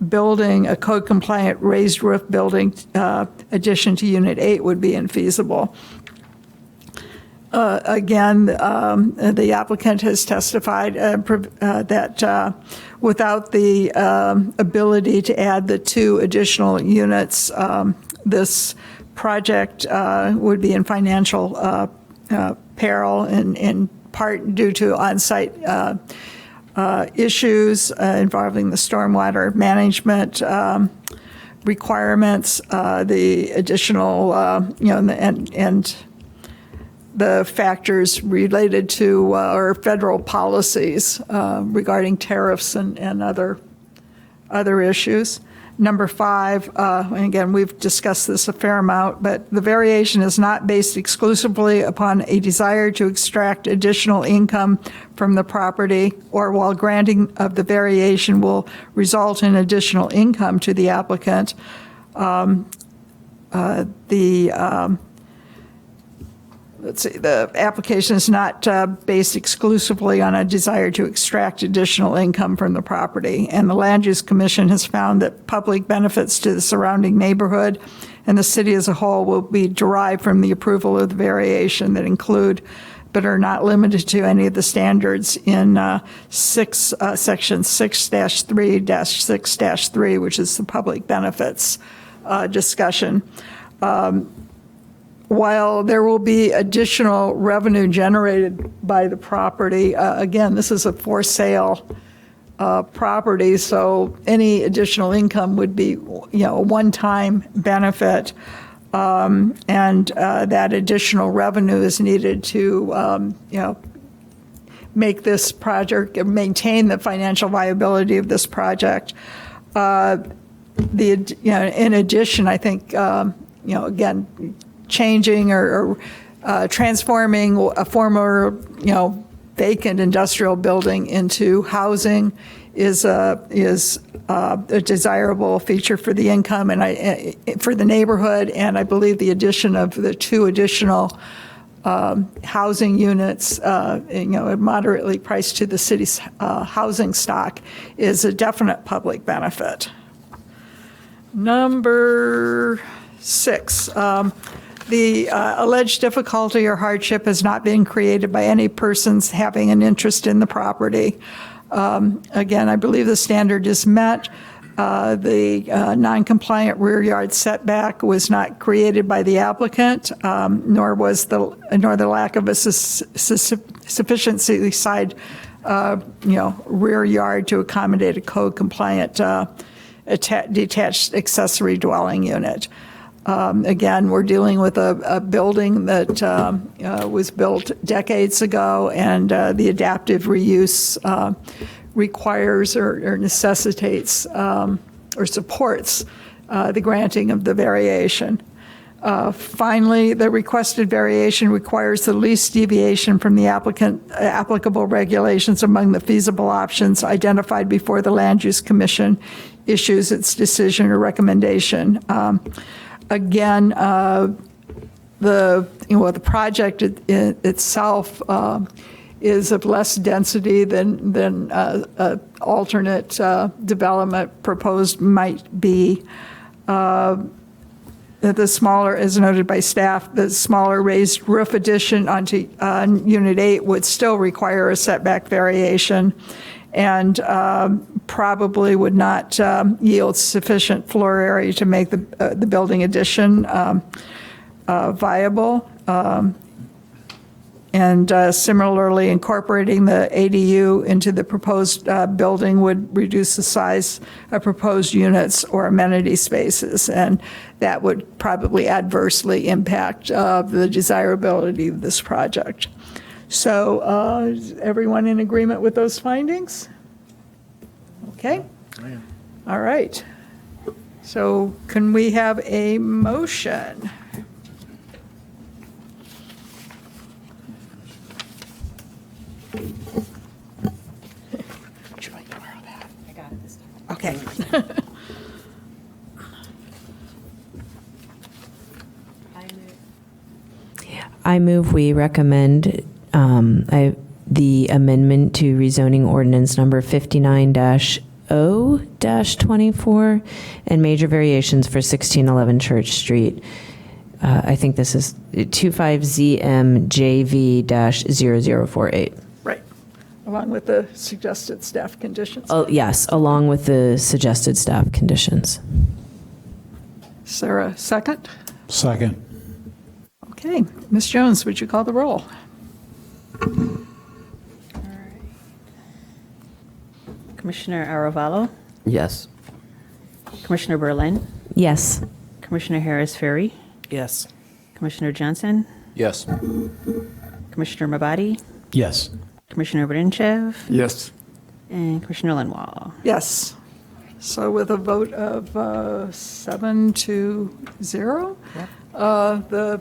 building, a code-compliant raised roof building addition to Unit 8 would be infeasible. Again, the applicant has testified that without the ability to add the 2 additional units, this project would be in financial peril, in part due to on-site issues involving the stormwater management requirements, the additional, and the factors related to our federal policies regarding tariffs and other issues. Number 5, and again, we've discussed this a fair amount, but the variation is not based exclusively upon a desire to extract additional income from the property, or while granting of the variation will result in additional income to the applicant. The application is not based exclusively on a desire to extract additional income from the property. And the Land Use Commission has found that public benefits to the surrounding neighborhood and the city as a whole will be derived from the approval of the variation that include, but are not limited to, any of the standards in section 6-3-6-3, which is the public benefits discussion. While there will be additional revenue generated by the property, again, this is a for sale property, so any additional income would be, a one-time benefit, and that additional revenue is needed to, make this project, maintain the financial viability of this project. In addition, I think, again, changing or transforming a former, vacant industrial building into housing is a desirable feature for the income and for the neighborhood. And I believe the addition of the 2 additional housing units, moderately priced to the city's housing stock, is a definite public benefit. Number 6. The alleged difficulty or hardship has not been created by any persons having an interest in the property. Again, I believe the standard is met. The non-compliant rear yard setback was not created by the applicant, nor the lack of a sufficiency side, rear yard to accommodate a code-compliant detached accessory dwelling unit. Again, we're dealing with a building that was built decades ago, and the adaptive reuse requires or necessitates or supports the granting of the variation. Finally, the requested variation requires the least deviation from the applicable regulations among the feasible options identified before the Land Use Commission issues its decision or recommendation. Again, the project itself is of less density than alternate development proposed might be. The smaller, as noted by staff, the smaller raised roof addition onto Unit 8 would still require a setback variation, and probably would not yield sufficient floor area to make the building addition viable. And similarly, incorporating the ADU into the proposed building would reduce the size of proposed units or amenity spaces, and that would probably adversely impact the desirability of this project. So is everyone in agreement with those findings? Okay. All right. So can we have a motion? Would you like to borrow that? I got it this time. Okay. I move we recommend the amendment to rezoning ordinance number 59-0-24 and major variations for 1611 Church Street. I think this is 25ZMJV-0048. Right. Along with the suggested staff conditions. Oh, yes, along with the suggested staff conditions. Is there a second? Second. Okay. Ms. Jones, would you call the roll? Commissioner Aravalo, Yes. Commissioner Berlin, Yes. Commissioner Harris-Ferry, Yes. Commissioner Johnson, Yes. Commissioner Mabadi, Yes. Commissioner Berenchev, Yes. and Commissioner Lindwall. Yes. So with a vote of 7-0, the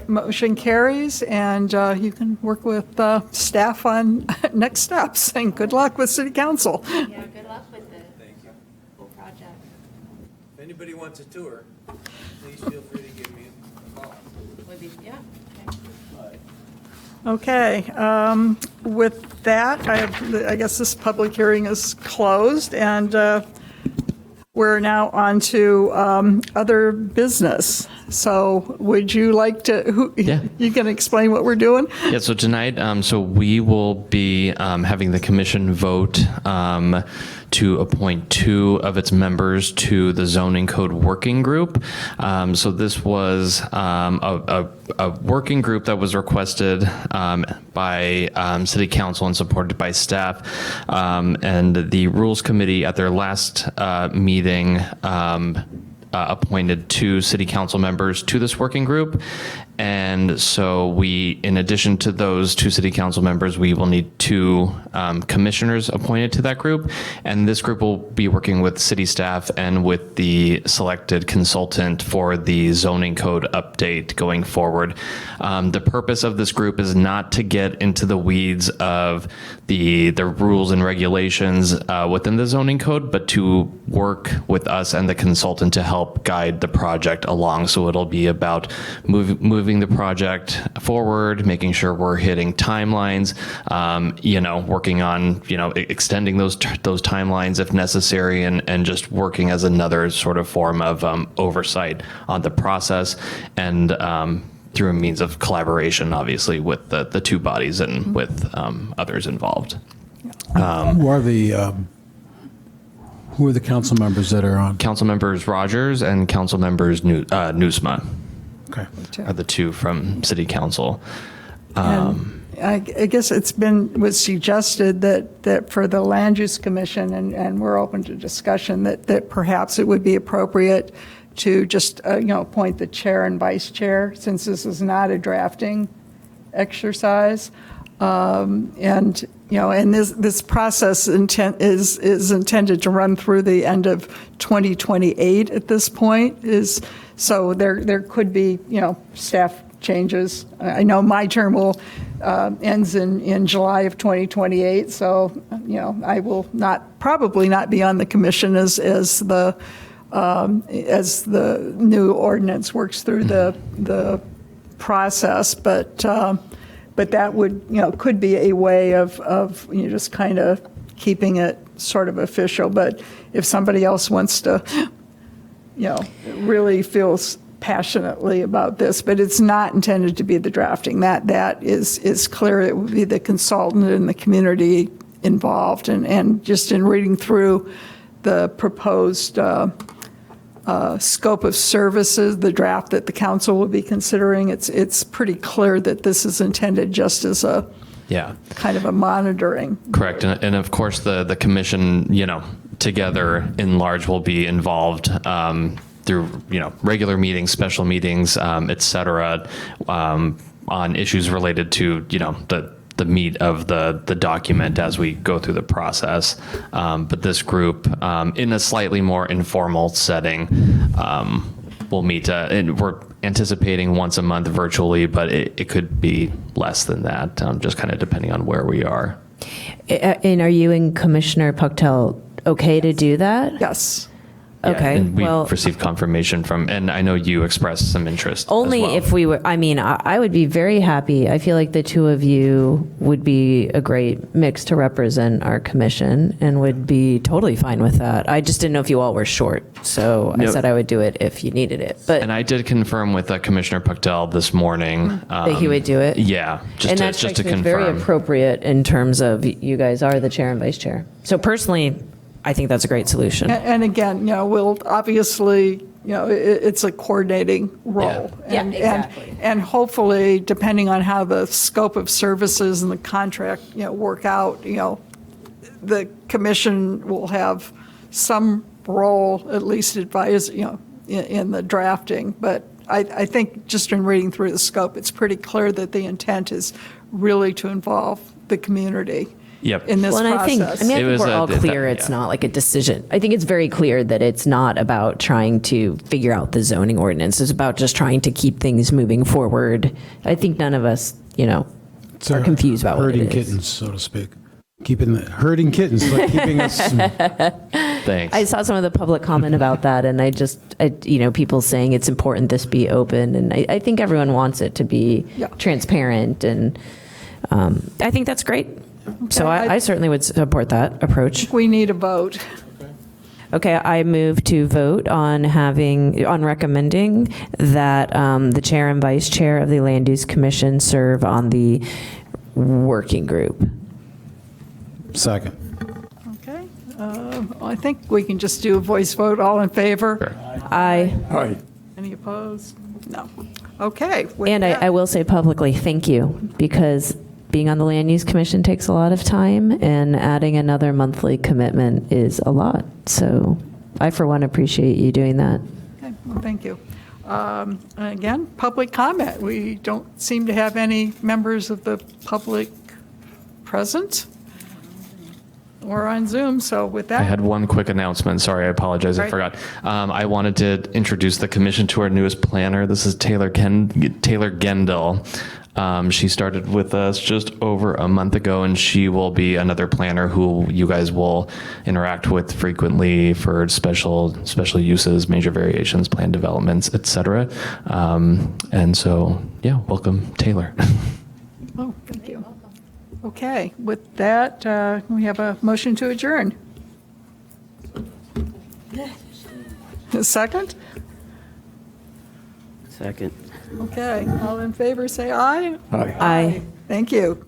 motion carries, and you can work with staff on next steps. And good luck with City Council. Yeah, good luck with the whole project. If anybody wants a tour, please feel free to give me a call. Yeah. Okay, with that, I guess this public hearing is closed, and we're now on to other business. So would you like to, Yeah. you can explain what we're doing? Yeah, so tonight, so we will be having the commission vote to appoint 2 of its members to the zoning code working group. So this was a working group that was requested by City Council and supported by staff. And the Rules Committee at their last meeting appointed 2 City Council members to this working group. And so we, in addition to those 2 City Council members, we will need 2 commissioners appointed to that group. And this group will be working with city staff and with the selected consultant for the zoning code update going forward. The purpose of this group is not to get into the weeds of the rules and regulations within the zoning code, but to work with us and the consultant to help guide the project along. So it'll be about moving the project forward, making sure we're hitting timelines, working on, extending those timelines if necessary, and just working as another sort of form of oversight on the process, and through a means of collaboration, obviously, with the 2 bodies and with others involved. Who are the council members that are on? Council members Rogers and council members Newsma Okay. are the 2 from City Council. And I guess was suggested that for the Land Use Commission, and we're open to discussion, that perhaps it would be appropriate to just, appoint the chair and vice chair, since this is not a drafting exercise. And this process is intended to run through the end of 2028 at this point, so there could be, staff changes. I know my term ends in July of 2028, so, I will probably not be on the commission as the new ordinance works through the process, but that would, could be a way of just kind of keeping it sort of official. But if somebody else wants to, really feels passionately about this, but it's not intended to be the drafting. That is clear. It would be the consultant and the community involved. And just in reading through the proposed scope of services, the draft that the council will be considering, it's pretty clear that this is intended just as a kind of a monitoring. Correct. And of course, the commission, together in large will be involved through, regular meetings, special meetings, et cetera, on issues related to, the meat of the document as we go through the process. But this group, in a slightly more informal setting, will meet, and we're anticipating once a month virtually, but it could be less than that, just kind of depending on where we are. And are you and Commissioner Pucktel okay to do that? Yes. Okay. And we well, received confirmation from, and I know you expressed some interest. only as well. if we were, I would be very happy. I feel like the 2 of you would be a great mix to represent our commission and would be totally fine with that. I just didn't know if you all were short. So I said I would do it if you needed it. But And I did confirm with Commissioner Pucktel this morning. that he would do it? Yeah, and that just to strikes me as confirm. very appropriate in terms of you guys are the chair and vice chair. So personally, I think that's a great solution. And again, we'll obviously, it's a coordinating role. Yeah, exactly. And hopefully, depending on how the scope of services and the contract, work out, the commission will have some role, at least advise, in the drafting. But I think just in reading through the scope, it's pretty clear that the intent is really to involve the community Yep. in this Well, and process. I think It was we're all a- clear it's yeah. not like a decision. I think it's very clear that it's not about trying to figure out the zoning ordinance. It's about just trying to keep things moving forward. I think none of us, It's are confused about what it herding is. kittens, so to speak. Herding kittens, like keeping us. Thanks. I saw some of the public comment about that, and people saying it's important this be open, and I think everyone wants it to be Yeah. transparent, and I think that's great. So Okay, I certainly would support that approach. We need a vote. Okay, I move to vote on recommending that the chair and vice chair of the Land Use Commission serve on the working group. Second. Okay. I think we can just do a voice vote. All in favor? Sure. Aye. Aye. Any opposed? No. Okay. with And that- I will say publicly, thank you, because being on the Land Use Commission takes a lot of time, and adding another monthly commitment is a lot. So I, for one, appreciate you doing that. Okay, well, thank you. Again, public comment. We don't seem to have any members of the public present or on Zoom, so with that. I had one quick announcement. Sorry, I apologize. I Right. forgot. I wanted to introduce the commission to our newest planner. This is Taylor Gendel. She started with us just over a month ago, and she will be another planner who you guys will interact with frequently for special uses, major variations, plan developments, etc. And so, yeah, welcome, Taylor. Oh, thank you. Okay, with that, we have a motion to adjourn. A second? Second. Okay, all in favor, say aye. Aye. Aye. Thank you.